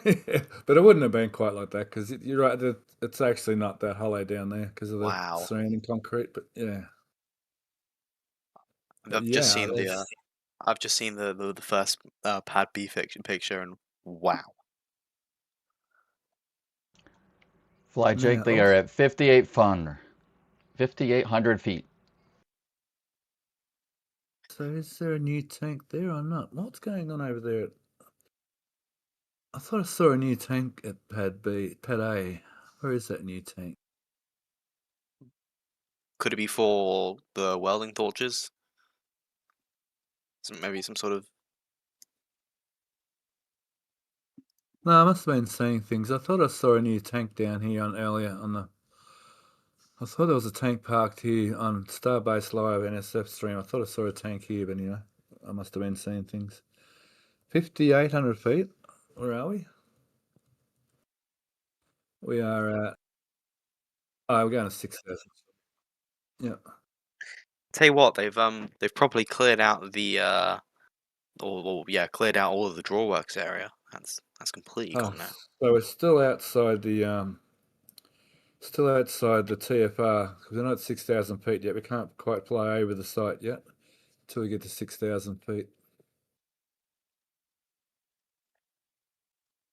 S1: Yeah, but it wouldn't have been quite like that because you're right. It's actually not that hollow down there because of the
S3: Wow.
S1: surrounding concrete. But yeah,
S3: I've
S1: yeah,
S3: just seen the first Pad B picture and wow.
S2: Fly Jake, they are at 5,800 feet.
S1: So is there a new tank there or not? What's going on over there? I thought I saw a new tank at Pad A. Where is that new tank?
S3: Could it be for the welding torches? Maybe some sort of.
S1: No, I must have been saying things. I thought I saw a new tank down here earlier on the. I thought there was a tank parked here on Starbase Live NSF stream. I thought I saw a tank here, but I must have been saying things. 5,800 feet. Where are we? We are at. Oh, we're going to 6,000. Yeah.
S3: Tell you what, they've probably cleared out the cleared out all of the drawworks area. That's completely gone now.
S1: So we're still outside the TFR because we're not at 6,000 feet yet. We can't quite fly over the site yet until we get to 6,000 feet.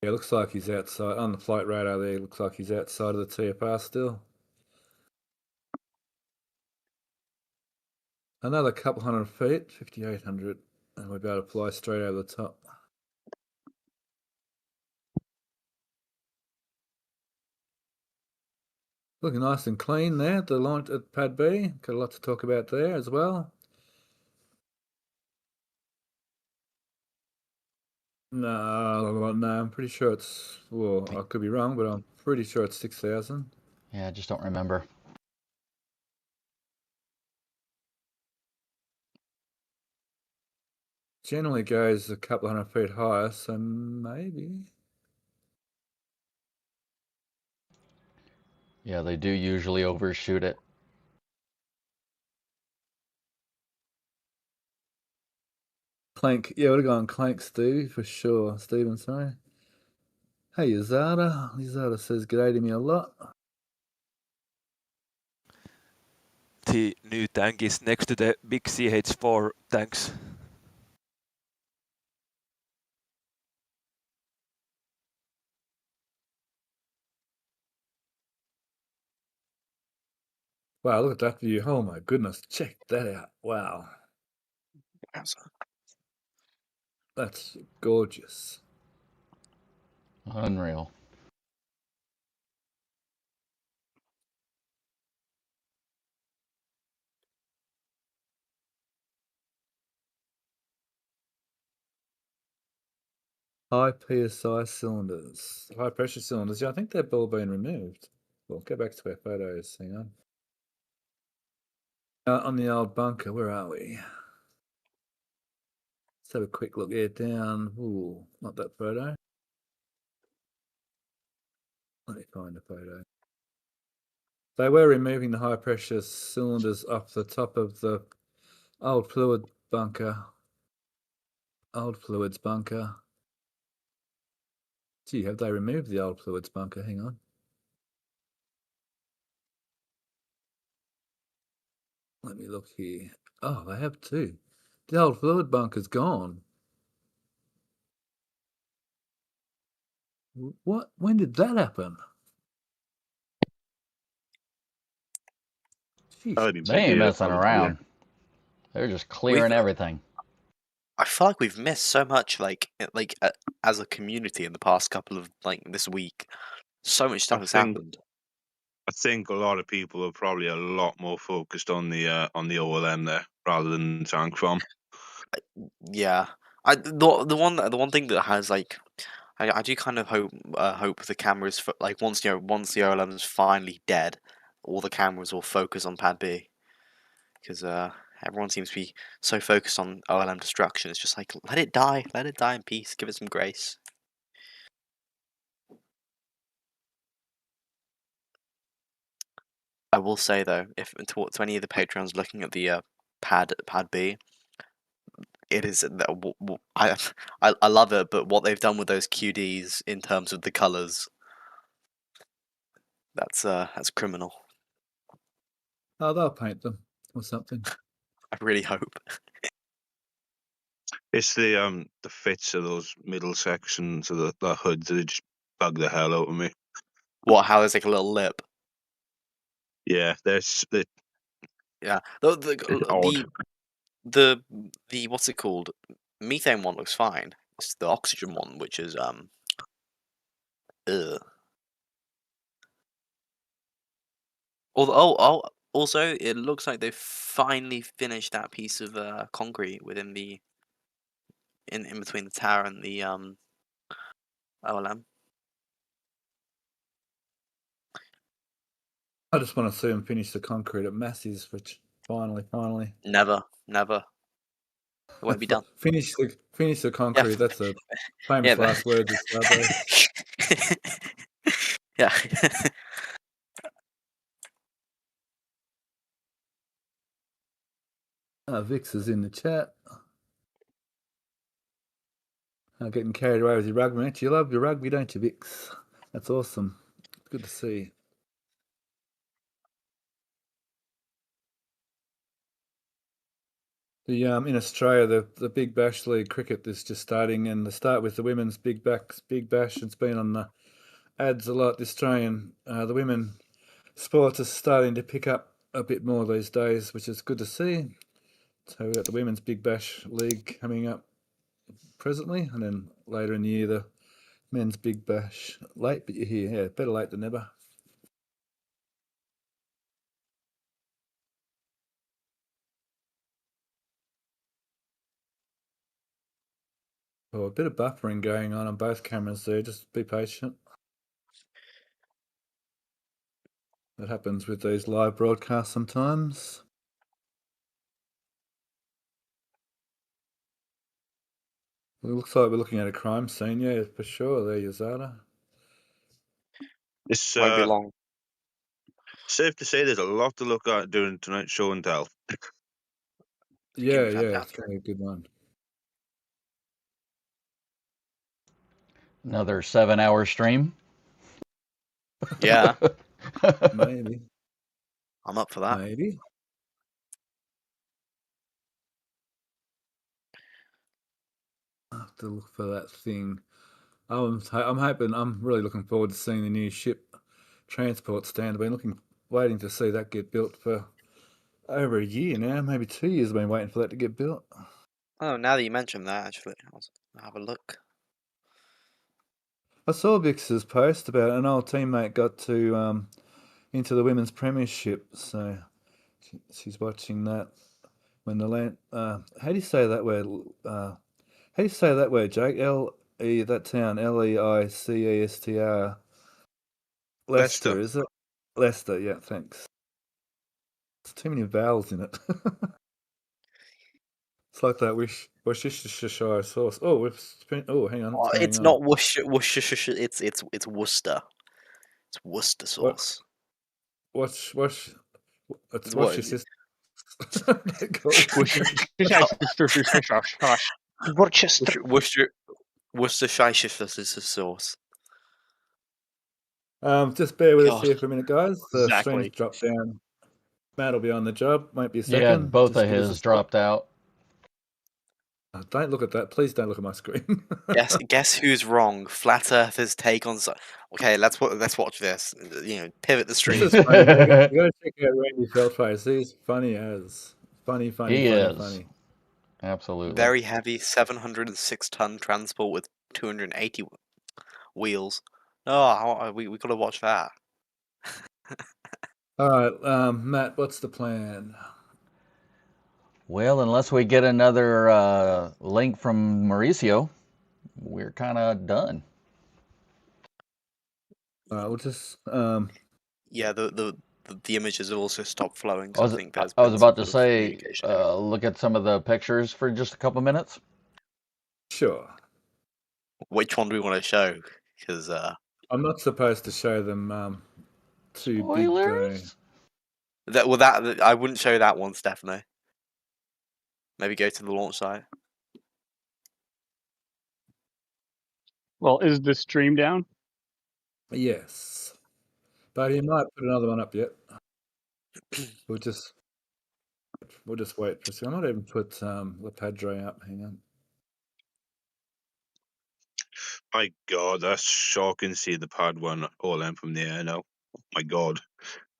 S1: Yeah, looks like he's outside on the flight radar there. Looks like he's outside of the TFR still. Another couple hundred feet, 5,800, and we're about to fly straight over the top. Looking nice and clean there, the launch at Pad B. Got a lot to talk about there as well. No, I'm pretty sure it's. Well, I could be wrong, but I'm pretty sure it's 6,000.
S2: Yeah, I just don't remember.
S1: Generally goes a couple hundred feet higher, so maybe.
S2: Yeah, they do usually overshoot it.
S1: Clank, yeah, would have gone Clank Stevie for sure. Steven, sorry. Hey, Yazada. Yazada says g'day to me a lot.
S7: The new tank is next to the big CH4 tanks.
S1: Wow, look at that view. Oh my goodness, check that out. Wow. That's gorgeous.
S2: Unreal.
S1: High PSI cylinders. High pressure cylinders. Yeah, I think they've all been removed. Well, go back to our photos. Hang on. On the old bunker, where are we? Let's have a quick look here down. Ooh, not that photo. Let me find a photo. They were removing the high pressure cylinders off the top of the old fluid bunker. Old fluids bunker. Gee, have they removed the old fluids bunker? Hang on. Let me look here. Oh, they have too. The old fluid bunker's gone. What? When did that happen? Jeez.
S4: I didn't
S2: They
S4: think
S2: ain't
S4: either.
S2: messing around. They're just clearing everything.
S3: I feel like we've missed so much, as a community in the past couple of this week. So much stuff has happened.
S4: I think a lot of people are probably a lot more focused on the OLM there rather than the tank farm.
S3: Yeah, the one thing that has I do kind of hope the cameras once the OLM is finally dead, all the cameras will focus on Pad B, because everyone seems to be so focused on OLM destruction. It's just like let it die in peace, give it some grace. I will say though, if to any of the patrons looking at the Pad B, it is I love it, but what they've done with those QDs in terms of the colors, that's criminal.
S1: Oh, they'll paint them or something.
S3: I really hope.
S4: It's the fits of those middle sections of the hoods that just bug the hell out of me.
S3: What? How there's like a little lip?
S4: Yeah,
S3: Yeah.
S4: it's odd.
S3: The what's it called? Methane one looks fine. It's the oxygen one which is ugh. Also, it looks like they've finally finished that piece of concrete within the in between the tower and the OLM.
S1: I just want to see them finish the concrete at Massey's, which finally.
S3: Never. It won't be done.
S1: Finish the
S3: Yeah.
S1: concrete. That's a famous
S3: Yeah.
S1: last words of Starbase.
S3: Yeah.
S1: Vix is in the chat. Getting carried away with your rugby match. You love your rugby, don't you, Vix? That's awesome. Good to see. In Australia, the Big Bash League cricket is just starting, and they start with the women's Big Bash. It's been on the ads a lot. The Australian, the women sports are starting to pick up a bit more these days, which is good to see. So we've got the women's Big Bash League coming up presently, and then later in the year the men's Big Bash. Late, but you're here. Yeah, better late than never. Oh, a bit of buffering going on both cameras there. Just be patient. That happens with these live broadcasts sometimes. It looks like we're looking at a crime scene, yeah, for sure. There, Yazada.
S4: It's
S3: Won't be long.
S4: safe to say there's a lot to look at during tonight's show and tell.
S1: Yeah,
S3: Fucking
S1: it's
S3: fantastic.
S1: going to be a good one.
S2: Another 7-hour stream.
S3: Yeah,
S1: Maybe.
S3: I'm up for that.
S1: Maybe. I have to look for that thing. I'm hoping. I'm really looking forward to seeing the new ship transport stand. I've been waiting to see that get built for over a year now. Maybe 2 years. I've been waiting for that to get built.
S3: Oh, now that you mention that, actually, I'll have a look.
S1: I saw Vix's post about an old teammate got to into the women's premiership, so she's watching that when the land. How do you say that word? How do you say that word, Jake? That town, Leicester. Leicester,
S4: Leicester.
S1: is it? Leicester, yeah, thanks. There's too many vowels in it. It's like that Worcestershire sauce. Oh, hang on,
S3: Oh,
S1: what's going
S3: it's
S1: on?
S3: not Worcestershire. It's Worcester. It's Worcester
S1: What?
S3: sauce.
S1: It's
S3: It's
S1: what's
S3: what?
S1: your sister?
S6: Worcester.
S3: Worcestershire sauce.
S1: Just bear with us
S3: God.
S1: here for a minute, guys. The stream's
S6: Exactly.
S1: dropped down. Matt will be on the job. Won't be a
S2: Yeah,
S1: second.
S2: both
S1: Just
S2: of
S1: give us a
S2: his
S1: sec.
S2: dropped out.
S1: Don't look at that. Please don't look at my screen.
S3: Guess who's wrong? Flat Earth's take on. Okay, let's watch this. Pivot the
S1: This
S3: stream.
S1: is funny. You got to check out Randy Feldface. He's funny as funny.
S2: He is. Absolutely.
S3: Very heavy, 706-ton transport with 280 wheels. Oh, we got to watch that.
S1: All right, Matt. What's the plan?
S2: Well, unless we get another link from Mauricio, we're kind of done.
S1: We'll just
S3: Yeah, the images have also stopped flowing, so I think there's
S2: I was
S3: been some
S2: about to
S3: sort of
S2: say,
S3: communication error.
S2: look at some of the pictures for just a couple minutes.
S1: sure.
S3: Which one do we want to show? Because
S1: I'm not supposed to show them too big though.
S2: Spoilers?
S3: that I wouldn't show that one, Stephanie. Maybe go to the launch site.
S6: Well, is the stream down?
S1: Yes, but he might put another one up yet. We'll just wait for a second. I might even put Le Padre up. Hang on.
S4: My God, that's shocking to see the pad one all in from the air now. Oh my God.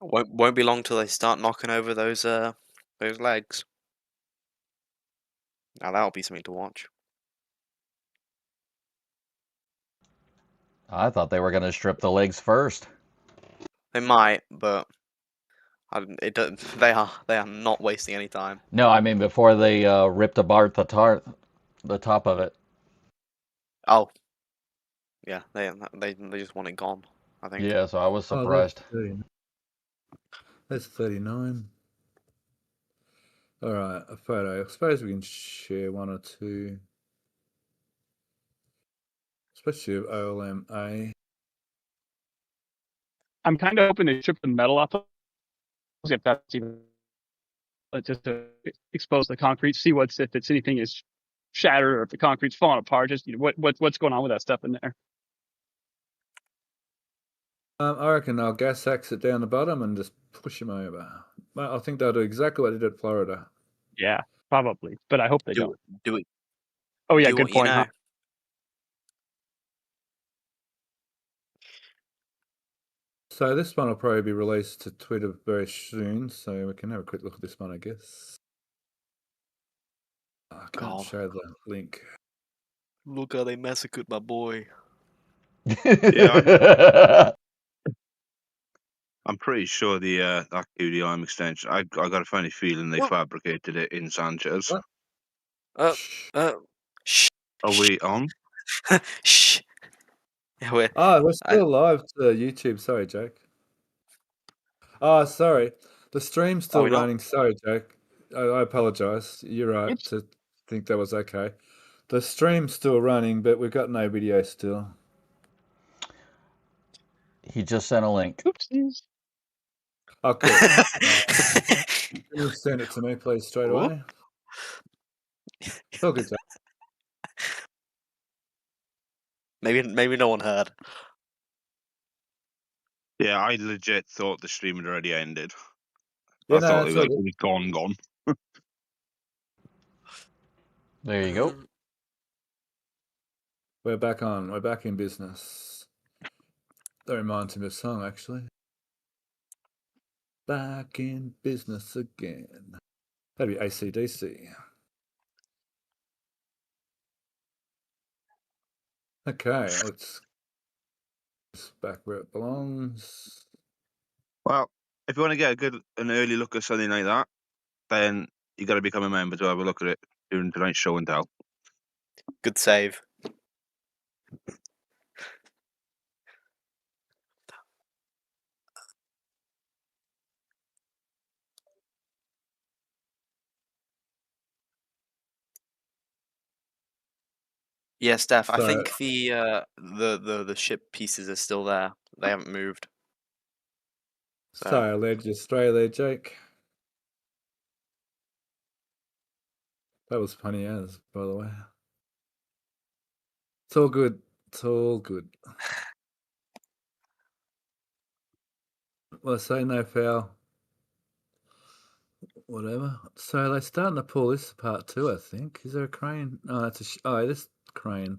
S3: Won't be long till they start knocking over those legs. Now that'll be something to watch.
S2: I thought they were going to strip the legs first.
S3: They might, but they are not wasting any time.
S2: No, I mean before they ripped apart the top of it.
S3: Oh, yeah, they just want it gone, I think.
S2: Yeah, so I was surprised.
S1: That's 39. All right, a photo. I suppose we can share one or two. Especially of OLMA.
S6: I'm kind of hoping they strip the metal off of if that's even just to expose the concrete, see if it's anything is shattered or if the concrete's falling apart. Just what's going on with that stuff in there.
S1: I reckon they'll gas axe it down the bottom and just push him over. I think they'll do exactly what they did at Florida.
S6: Yeah, probably, but I hope they don't.
S3: Do it.
S6: Oh yeah,
S3: do
S6: good
S3: what
S6: point.
S3: You know.
S6: Huh?
S1: So this one will probably be released to Twitter very soon, so we can have a quick look at this one, I guess. I can't show the link.
S3: Look how they massacred my boy.
S4: Yeah, I'm pretty sure that QD arm extension. I got a funny feeling they fabricated it in Sanchez.
S3: Shh.
S4: Are we on?
S3: Shh. Yeah,
S1: We're
S3: I,
S1: still live to YouTube. Sorry, Jake. Oh, sorry. The stream's still
S3: we not?
S1: running. Sorry, Jake. I apologise. You're right
S6: Oops.
S1: to think that was okay. The stream's still running, but we've got no video still.
S2: He just sent a link.
S6: Oopsies.
S1: Oh, cool. Can you send it to me, please, straight
S3: Whoop.
S1: away? It's all good, Jake.
S3: Maybe no one heard.
S4: Yeah, I legit thought the stream had already ended.
S1: Yeah,
S4: I
S1: no,
S4: thought
S1: it's
S4: it
S1: all
S4: was
S1: good.
S4: gone.
S2: There you go.
S1: We're back on. We're back in business. That reminds me of a song, actually. Back in business again. That'd be AC/DC. Okay, let's back where it belongs.
S4: Well, if you want to get an early look at something like that, then you got to become a member to have a look at it during tonight's show and tell.
S3: Good save. Yeah, Steph. I
S1: So,
S3: think the ship pieces are still there. They haven't moved.
S1: sorry, I led you astray there, Jake. That was funny as, by the way. It's all good. It's all good. Well, I say no foul. Whatever. So they're starting to pull this apart too, I think. Is there a crane? Oh, that's a... oh, this crane.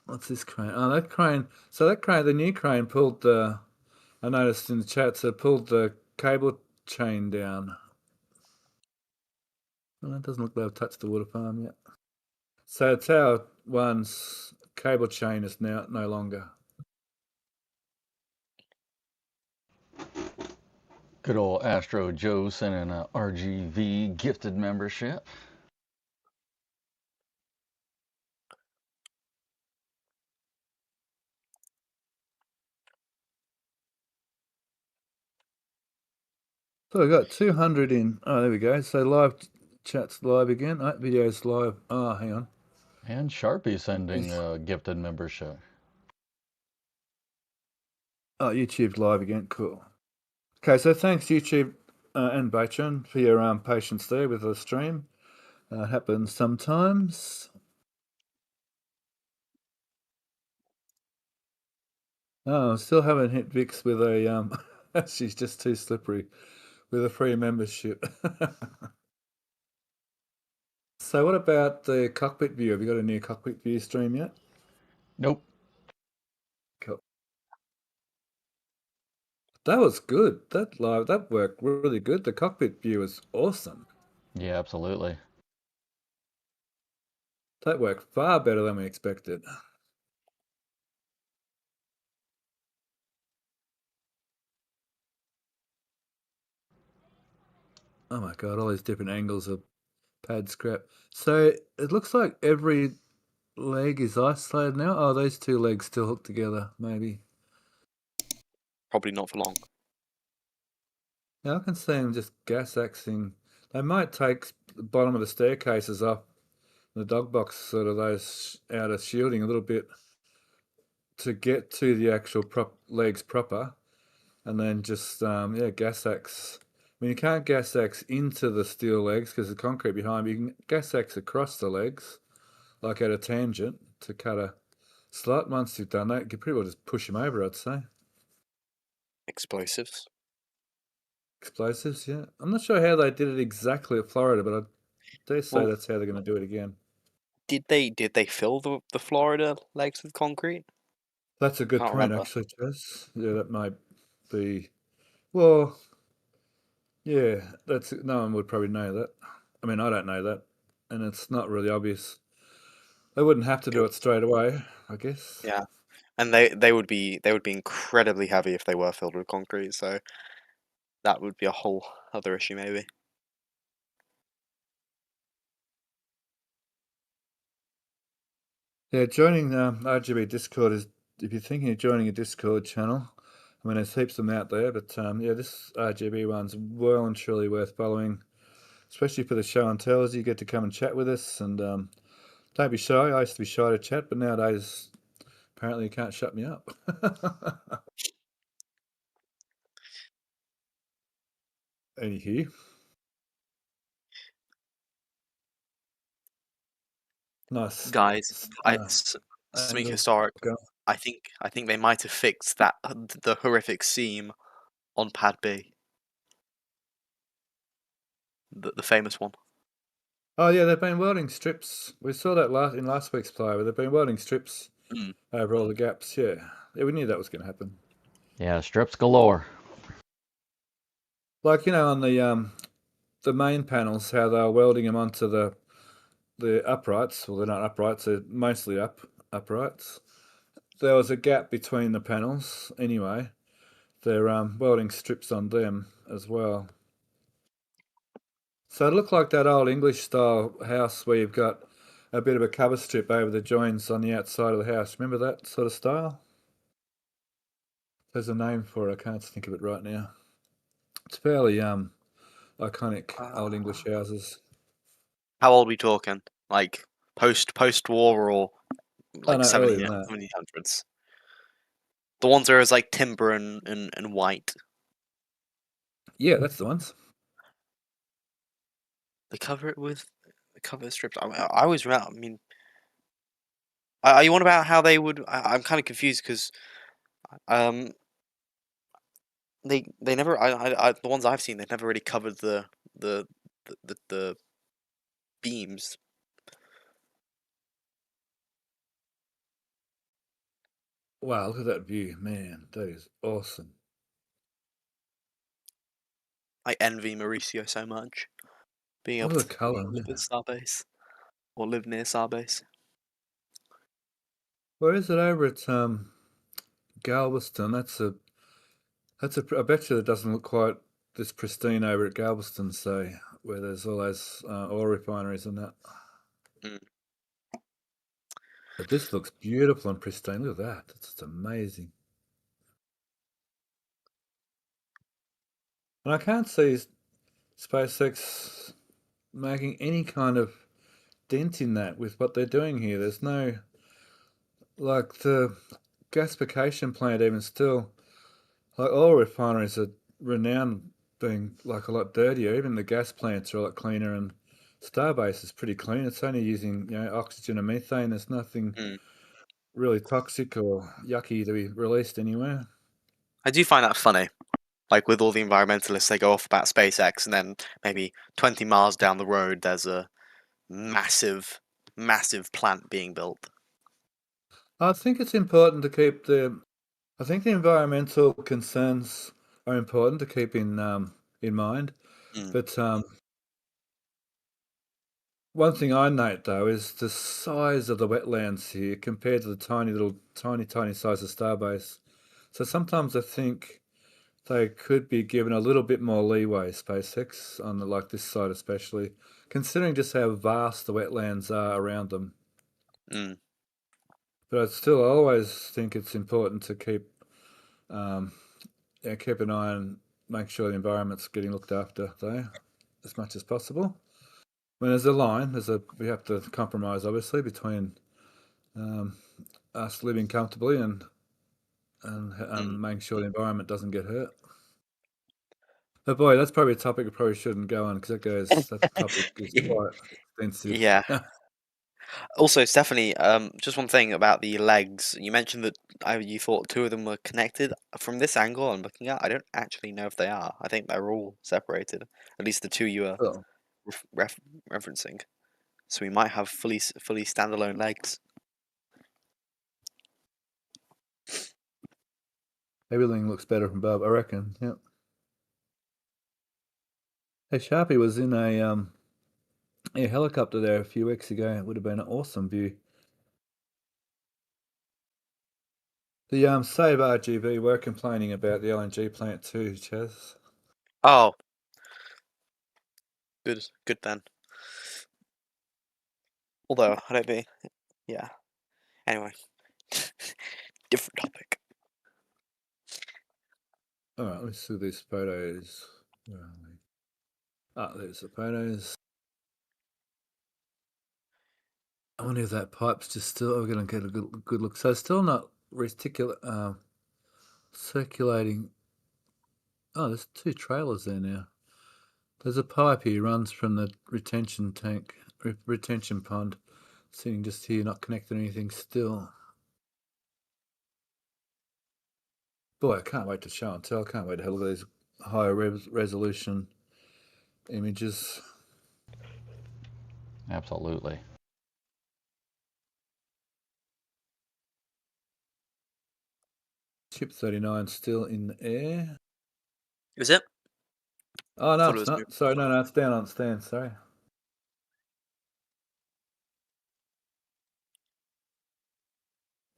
S1: What's this crane? Oh, that crane. So that crane, the new crane pulled the... I noticed in the chat, so it pulled the cable chain down. Well, that doesn't look like I've touched the water farm yet. So Tower 1's cable chain is now no longer.
S2: Good old Astro Joe sending a RGV gifted membership.
S1: So I got 200 in. Oh, there we go. So live chat's live again. Oh, video's live. Oh, hang on.
S2: And Sharpie sending a gifted membership.
S1: Oh, YouTube's live again. Cool. Okay, so thanks YouTube and Patreon for your patience there with the stream. It happens sometimes. Oh, still haven't hit Vix with a she's just too slippery with a free membership. So what about the cockpit view? Have you got a new cockpit view stream yet?
S2: Nope.
S1: Cool. That was good. That worked really good. The cockpit view was awesome.
S2: Yeah, absolutely.
S1: That worked far better than we expected. Oh my god, all these different angles of pad scrap. So it looks like every leg is isolated now. Oh, those two legs still hooked together, maybe.
S3: Probably not for long.
S1: Yeah, I can see them just gas axing. They might take the bottom of the staircases off the dog box, sort of those outer shielding a little bit to get to the actual legs proper, and then just gas axe. I mean, you can't gas axe into the steel legs because the concrete behind, but you can gas axe across the legs, like at a tangent, to cut a slot. Once you've done that, you can pretty well just push them over, I'd say.
S3: Explosives.
S1: Explosives, yeah. I'm not sure how they did it exactly at Florida, but I dare say that's how they're going to do it again.
S3: Did they fill the Florida legs with concrete?
S1: That's a good
S3: Can't
S1: point,
S3: remember.
S1: actually, Chaz. Yeah, that might be. Well, yeah, that's no one would probably know that. I mean, I don't know that, and it's not really obvious. They wouldn't have to do
S3: Good.
S1: it straight away, I guess.
S3: Yeah, and they would be incredibly heavy if they were filled with concrete. So that would be a whole other issue, maybe.
S1: Yeah, joining RGB Discord is, if you're thinking of joining a Discord channel, I mean, there's heaps of them out there, but yeah, this RGB one's well and truly worth following, especially for the show and tells. You get to come and chat with us, and don't be shy. I used to be shy to chat, but nowadays, apparently, you can't shut me up. Anywho, nice
S3: Guys, something
S1: angle.
S3: historic.
S1: Go.
S3: I think they might have fixed that the horrific seam on Pad B, the famous one.
S1: Oh yeah, they've been welding strips. We saw that in last week's play, where they've been welding strips
S3: Mm.
S1: over all the gaps. Yeah, we knew that was going to happen.
S2: Yeah, strips galore.
S1: Like, on the main panels, how they were welding them onto the uprights. Well, they're not uprights; they're mostly uprights. There was a gap between the panels. Anyway, they're welding strips on them as well. So it looked like that old English style house where you've got a bit of a cover strip over the joins on the outside of the house. Remember that sort of style? There's a name for it. I can't think of it right now. It's fairly iconic old English houses.
S3: How old are we talking? Like post war or
S1: Oh
S3: like
S1: no, earlier than that.
S3: 1700s? The ones where it's like timber and white.
S1: Yeah, that's the ones.
S3: They cover it with strips. I always remember. I mean, are you on about how they would? I'm kind of confused because um they never the ones I've seen they've never really covered the the beams.
S1: Wow, look at that view, man. That is awesome.
S3: I envy Mauricio so much being able
S1: Look at
S3: to
S1: the colour,
S3: live
S1: man.
S3: at Starbase or live near Starbase.
S1: Where is it over at Galveston? I bet you it doesn't look quite this pristine over at Galveston, say, where there's all those oil refineries and that.
S3: Mm.
S1: But this looks beautiful and pristine. Look at that. It's just amazing. And I can't see SpaceX making any kind of dent in that with what they're doing here. There's no, like, the gasification plant, even still, like, oil refineries are renowned being like a lot dirtier. Even the gas plants are a lot cleaner, and Starbase is pretty clean. It's only using oxygen and methane. There's nothing
S3: Mm.
S1: really toxic or yucky to be released anywhere.
S3: I do find that funny. Like with all the environmentalists, they go off about SpaceX, and then maybe 20 miles down the road, there's a massive plant being built.
S1: I think it's important to keep I think the environmental concerns are important to keep in mind.
S3: Mm.
S1: But one thing I note though is the size of the wetlands here compared to the tiny size of Starbase. So sometimes I think they could be given a little bit more leeway, SpaceX, on like this side especially, considering just how vast the wetlands are around them.
S3: Mm.
S1: But I always think it's important to um, keep an eye on make sure the environment's getting looked after though, as much as possible. When there's a line, we have to compromise obviously between um, us living comfortably and
S3: Mm.
S1: making sure the environment doesn't get hurt. But boy, that's probably a topic we probably shouldn't go on because that topic is quite extensive.
S3: Yeah. Also, Stephanie, just one thing about the legs. You mentioned that you thought two of them were connected. From this angle I'm looking at, I don't actually know if they are. I think they're all separated. At least the two you were
S1: Well,
S3: referencing. So we might have fully standalone legs.
S1: everything looks better from above, I reckon. Yep. Hey, Sharpie was in a helicopter there a few weeks ago. It would have been an awesome view. The Save RGB were complaining about the LNG plant too, Chaz.
S3: Oh, good then. Although I don't think, yeah. Anyway, different topic.
S1: All right, let's see these photos. Where are we? Ah, there's the photos. I wonder if that pipe's just still. We're going to get a good look. So it's still not circulating. Oh, there's two trailers there now. There's a pipe here runs from the retention tank, retention pond, sitting just here, not connected to anything still. Boy, I can't wait to show and tell. I can't wait to have a look at these higher resolution images.
S2: Absolutely.
S1: Ship 39 still in the air.
S3: Is it?
S1: Oh, no,
S3: Thought it
S1: it's
S3: was
S1: not.
S3: moving.
S1: Sorry, no, it's down on stand. Sorry.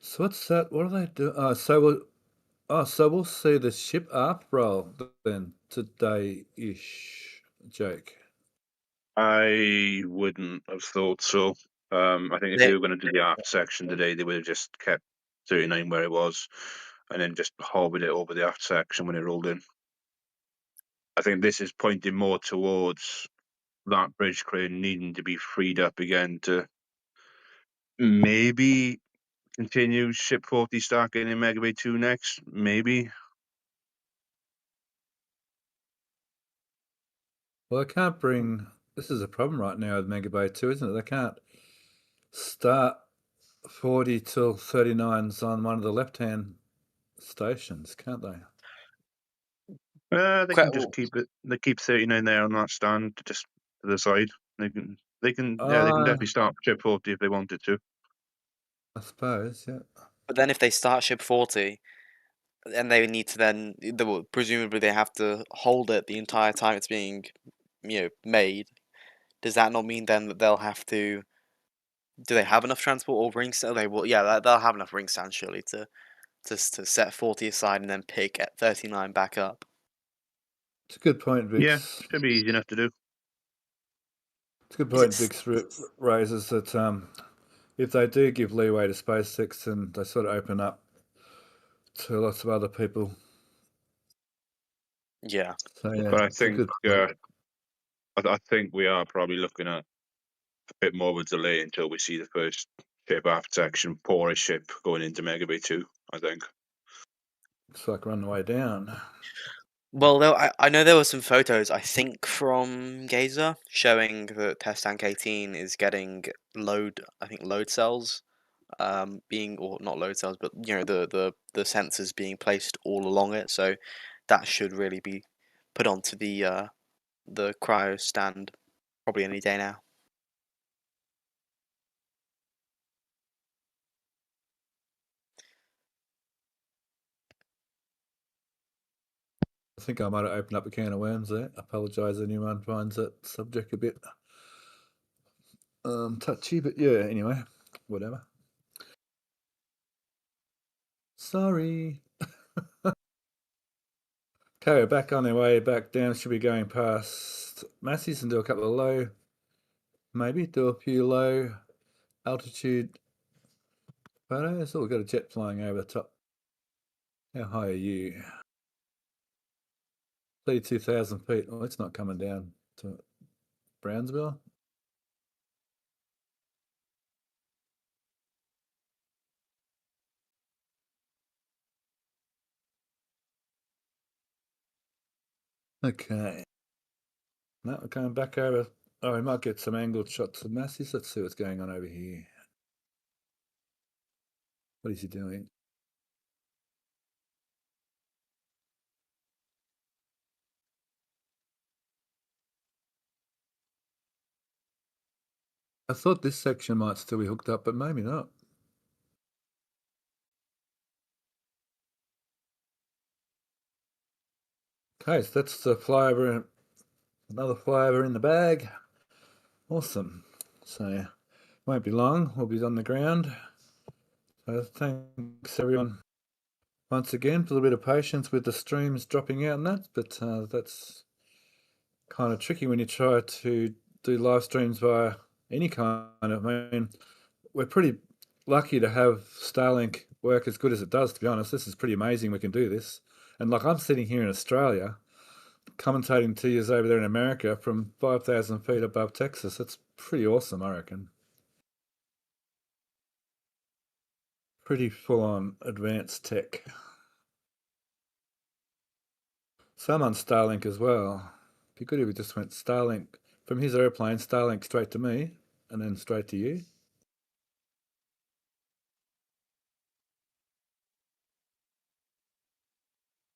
S1: So what's that? What do they do? So we'll see the ship up roll then today-ish, Jake.
S4: I wouldn't have thought so. I think if
S3: They-
S4: they were going to do the aft section today, they would have just kept 39 where it was, and then just hovered it over the aft section when it rolled in. I think this is pointing more towards that bridge crane needing to be freed up again to maybe continue ship 40 stacking in Mega Bay 2 next. Maybe.
S1: Well, I can't bring. This is a problem right now with Mega Bay 2, isn't it? They can't start 40 till 39's on one of the left-hand stations, can't they?
S4: They can just keep it. They keep 39 there on that stand, just to the side. They can. They can definitely start ship 40 if they wanted to.
S1: I suppose, yeah.
S3: But then if they start ship 40, and they need to then, presumably they have to hold it the entire time it's being, made. Does that not mean then that they'll have to? Do they have enough transport or ring stand? They will. Yeah, they'll have enough ring stand surely to set 40 aside and then pick at 39 back up.
S1: It's a good point, Vix.
S4: Yeah, should be easy enough to do.
S1: It's a good point Vix raises that if they do give leeway to SpaceX, then they sort of open up to lots of other people.
S3: Yeah.
S1: So yeah,
S4: But I
S1: it's a
S4: think
S1: good point.
S4: I think we are probably looking at a bit more of a delay until we see the first ship aft section pour a ship going into Mega Bay 2, I think.
S1: Looks like we're on the way down.
S3: Well, I know there were some photos, I think, from Gazer showing that test tank 18 is getting load cells, or not load cells, but the sensors being placed all along it. So that should really be put onto the cryo stand probably any day now.
S1: I think I might have opened up a can of worms there. I apologise if anyone finds that subject a bit touchy, but yeah, anyway, whatever. Sorry. Okay, we're back on our way back down. Should be going past Massey's and do a couple of low, maybe do a few low altitude photos. Oh, we've got a jet flying over the top. How high are you? 32,000 feet. Oh, it's not coming down to Brownsville. Okay. Now we're going back over. Oh, we might get some angled shots of Massey's. Let's see what's going on over here. What is he doing? I thought this section might still be hooked up, but maybe not. Okay, so that's the flyover, another flyover in the bag. Awesome. So won't be long. We'll be on the ground. So thanks everyone once again for a little bit of patience with the streams dropping out and that, but that's kind of tricky when you try to do live streams via any kind of. I mean, we're pretty lucky to have Starlink work as good as it does, to be honest. This is pretty amazing we can do this. And like I'm sitting here in Australia, commentating to you over there in America from 5,000 feet above Texas. It's pretty awesome, I reckon. Pretty full-on advanced tech. Some on Starlink as well. Be good if we just went Starlink from his airplane, Starlink straight to me, and then straight to you.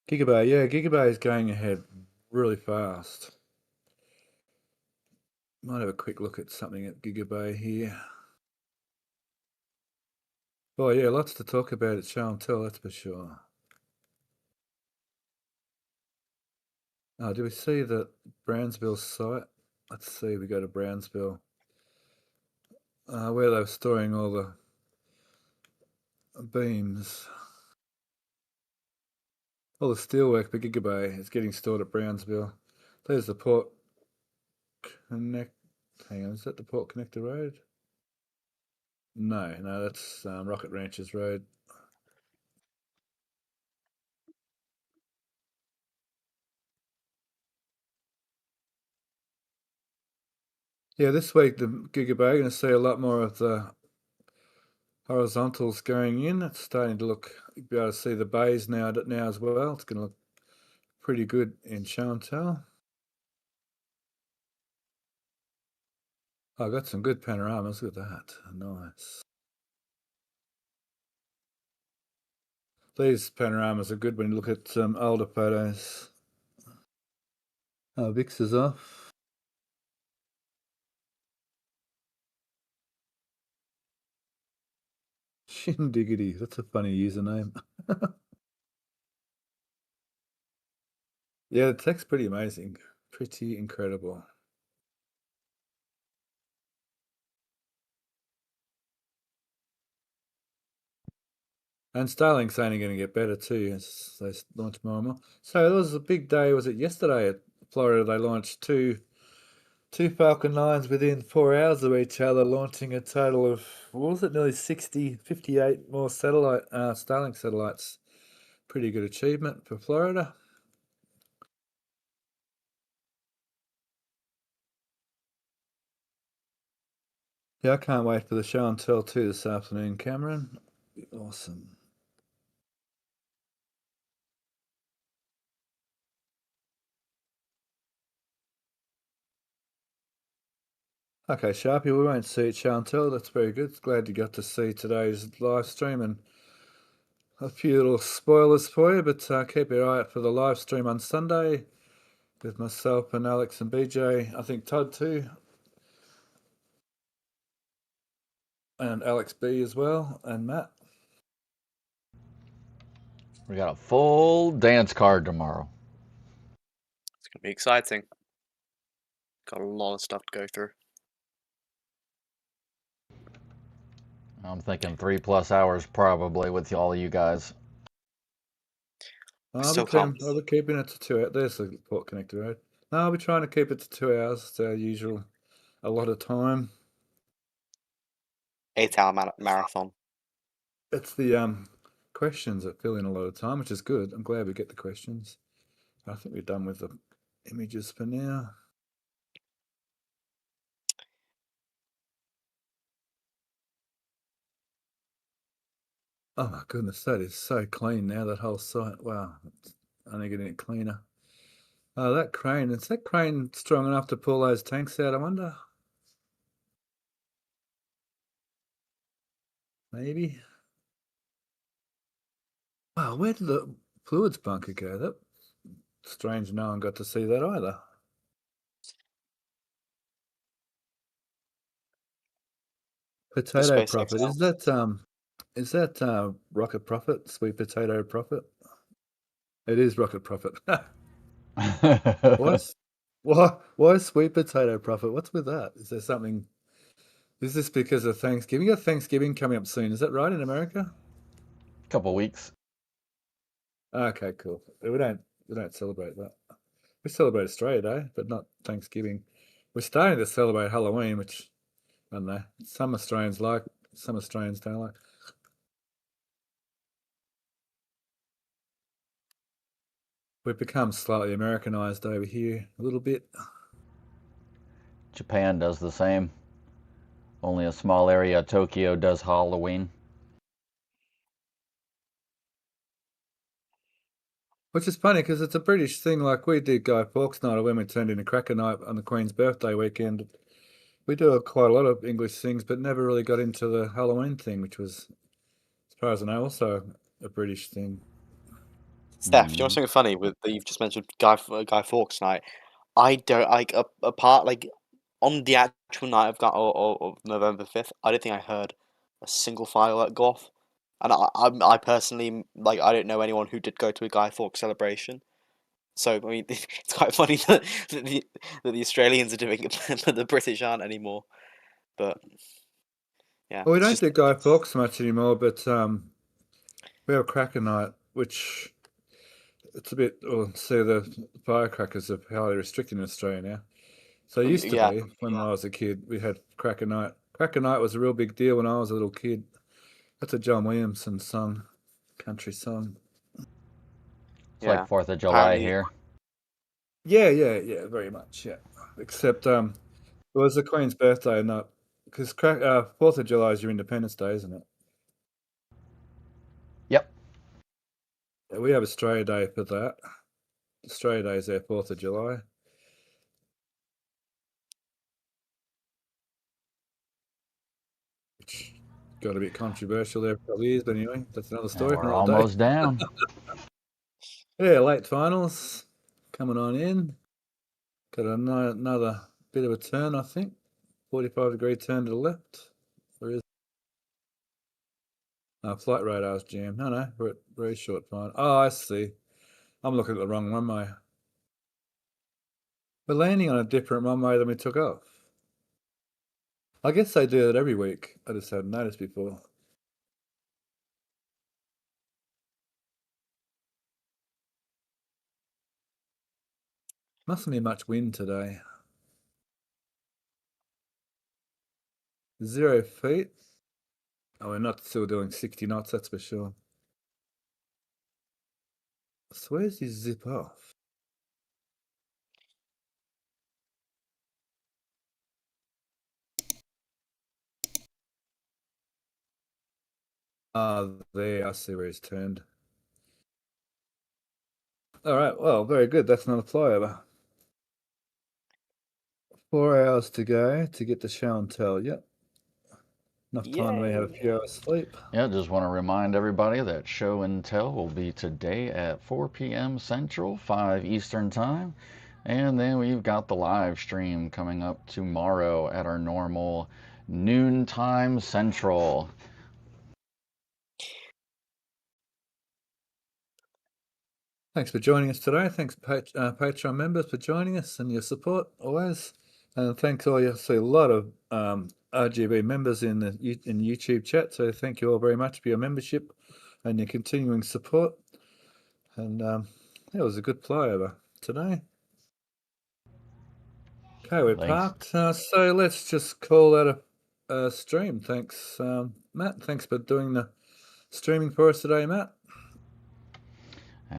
S1: Gigabay, yeah, Gigabay is going ahead really fast. Might have a quick look at something at Gigabay here. Oh yeah, lots to talk about at Show and Tell, that's for sure. Oh, do we see the Brownsville site? Let's see, we go to Brownsville. Where they're storing all the beams. All the steelwork for Gigabay is getting stored at Brownsville. There's the Port Connect. Hang on, is that the Port Connector Road? No, that's Rocket Ranches Road. Yeah, this week the Gigabay, you're going to see a lot more of the horizontals going in. It's starting to look, you'll be able to see the bays now as well. It's going to look pretty good in Show and Tell. I got some good panoramas. Look at that. Nice. These panoramas are good when you look at some older photos. Oh, VIX is off. Shindiggity. That's a funny username. Yeah, the tech's pretty amazing. Pretty incredible. And Starlink's only going to get better too as they launch more and more. So there was a big day, was it yesterday at Florida? They launched two Falcon 9s within 4 hours of each other, launching a total of, what was it, nearly 58 more Starlink satellites. Pretty good achievement for Florida. Yeah, I can't wait for the Show and Tell 2 this afternoon, Cameron. Awesome. Okay, Sharpie, we won't see it, Show and Tell. That's very good. Glad you got to see today's live stream and a few little spoilers for you, but keep your eye out for the live stream on Sunday with myself and Alex and BJ. I think Todd too. And Alex B as well, and Matt.
S2: We got a full dance card tomorrow.
S3: It's gonna be exciting. Got a lot of stuff to go through.
S2: I'm thinking 3+ hours probably with all you guys.
S1: I'll
S3: Still
S1: be
S3: can't.
S1: keeping it to 2 hours. There's the Port Connector Road. No, I'll be trying to keep it to 2 hours. It's our usual, a lot of time.
S3: 8-hour marathon.
S1: It's the questions that fill in a lot of time, which is good. I'm glad we get the questions. I think we're done with the images for now. Oh my goodness, that is so clean now, that whole site. Wow, it's only getting it cleaner. Oh, that crane, is that crane strong enough to pull those tanks out, I wonder? Maybe. Wow, where did the fluids bunker go? That strange no one got to see that either. Potato
S3: SpaceX
S1: Profit. Is that Rocket Profit? Sweet Potato Profit? It is Rocket Profit. Why Sweet Potato Profit? What's with that? Is there something? Is this because of Thanksgiving? You got Thanksgiving coming up soon. Is that right in America?
S2: Couple weeks.
S1: Okay, cool. We don't celebrate that. We celebrate Australia Day, but not Thanksgiving. We're starting to celebrate Halloween, which I don't know. Some Australians like some Australians don't like. We've become slightly Americanized over here a little bit.
S2: Japan does the same. Only a small area of Tokyo does Halloween.
S1: Which is funny because it's a British thing. Like we did Guy Fawkes Night when we turned into Cracker Night on the Queen's birthday weekend. We do quite a lot of English things, but never really got into the Halloween thing, which was, as far as I know, also a British thing.
S3: Steph, do you know something funny with that you've just mentioned Guy Fawkes Night? I don't like apart like on the actual night of November 5th. I don't think I heard a single firework go off, and I personally like I don't know anyone who did go to a Guy Fawkes celebration. So I mean, it's quite funny that the Australians are doing it, but the British aren't anymore. But yeah,
S1: Well, we
S3: it's
S1: don't
S3: just
S1: do Guy Fawkes much anymore, but we have Cracker Night, which it's a bit. Well, see, the firecrackers are highly restricted in Australia now. So it used to
S3: yeah.
S1: be when I was a kid, we had Cracker Night. Cracker Night was a real big deal when I was a little kid. That's a John Williamson song, country song.
S2: It's
S3: Yeah.
S2: like 4th of July
S3: Apparently-
S2: here.
S1: Yeah, very much. Yeah, except it was the Queen's birthday, not because 4th of July is your Independence Day, isn't it?
S2: Yep.
S1: Yeah, we have Australia Day for that. Australia Day is their 4th of July. Which got a bit controversial there for a couple of years, but anyway, that's another story.
S2: We're
S1: for another day.
S2: almost down.
S1: Yeah, late finals coming on in. Got another bit of a turn, I think. 45-degree turn to the left. There is. Flight radar's jammed. No, we're at very short final. Oh, I see. I'm looking at the wrong runway. We're landing on a different runway than we took off. I guess they do that every week. I just hadn't noticed before. Mustn't be much wind today. 0 feet. Oh, we're not still doing 60 knots, that's for sure. So where's his zip off? Ah, there, I see where he's turned. All right, well, very good. That's another flyover. 4 hours to go to get to show and tell. Yep. Enough time to have a few hours sleep.
S2: Yeah, just want to remind everybody that show and tell will be today at 4 p.m. Central, 5 Eastern Time. And then we've got the live stream coming up tomorrow at our normal noontime Central.
S1: Thanks for joining us today. Thanks, Patreon members, for joining us and your support always. And thanks all. I see a lot of RGB members in the YouTube chat. So thank you all very much for your membership and your continuing support. And it was a good flyover today. Okay, we're parked. So let's just call that a stream. Thanks, Matt. Thanks for doing the streaming for us today, Matt.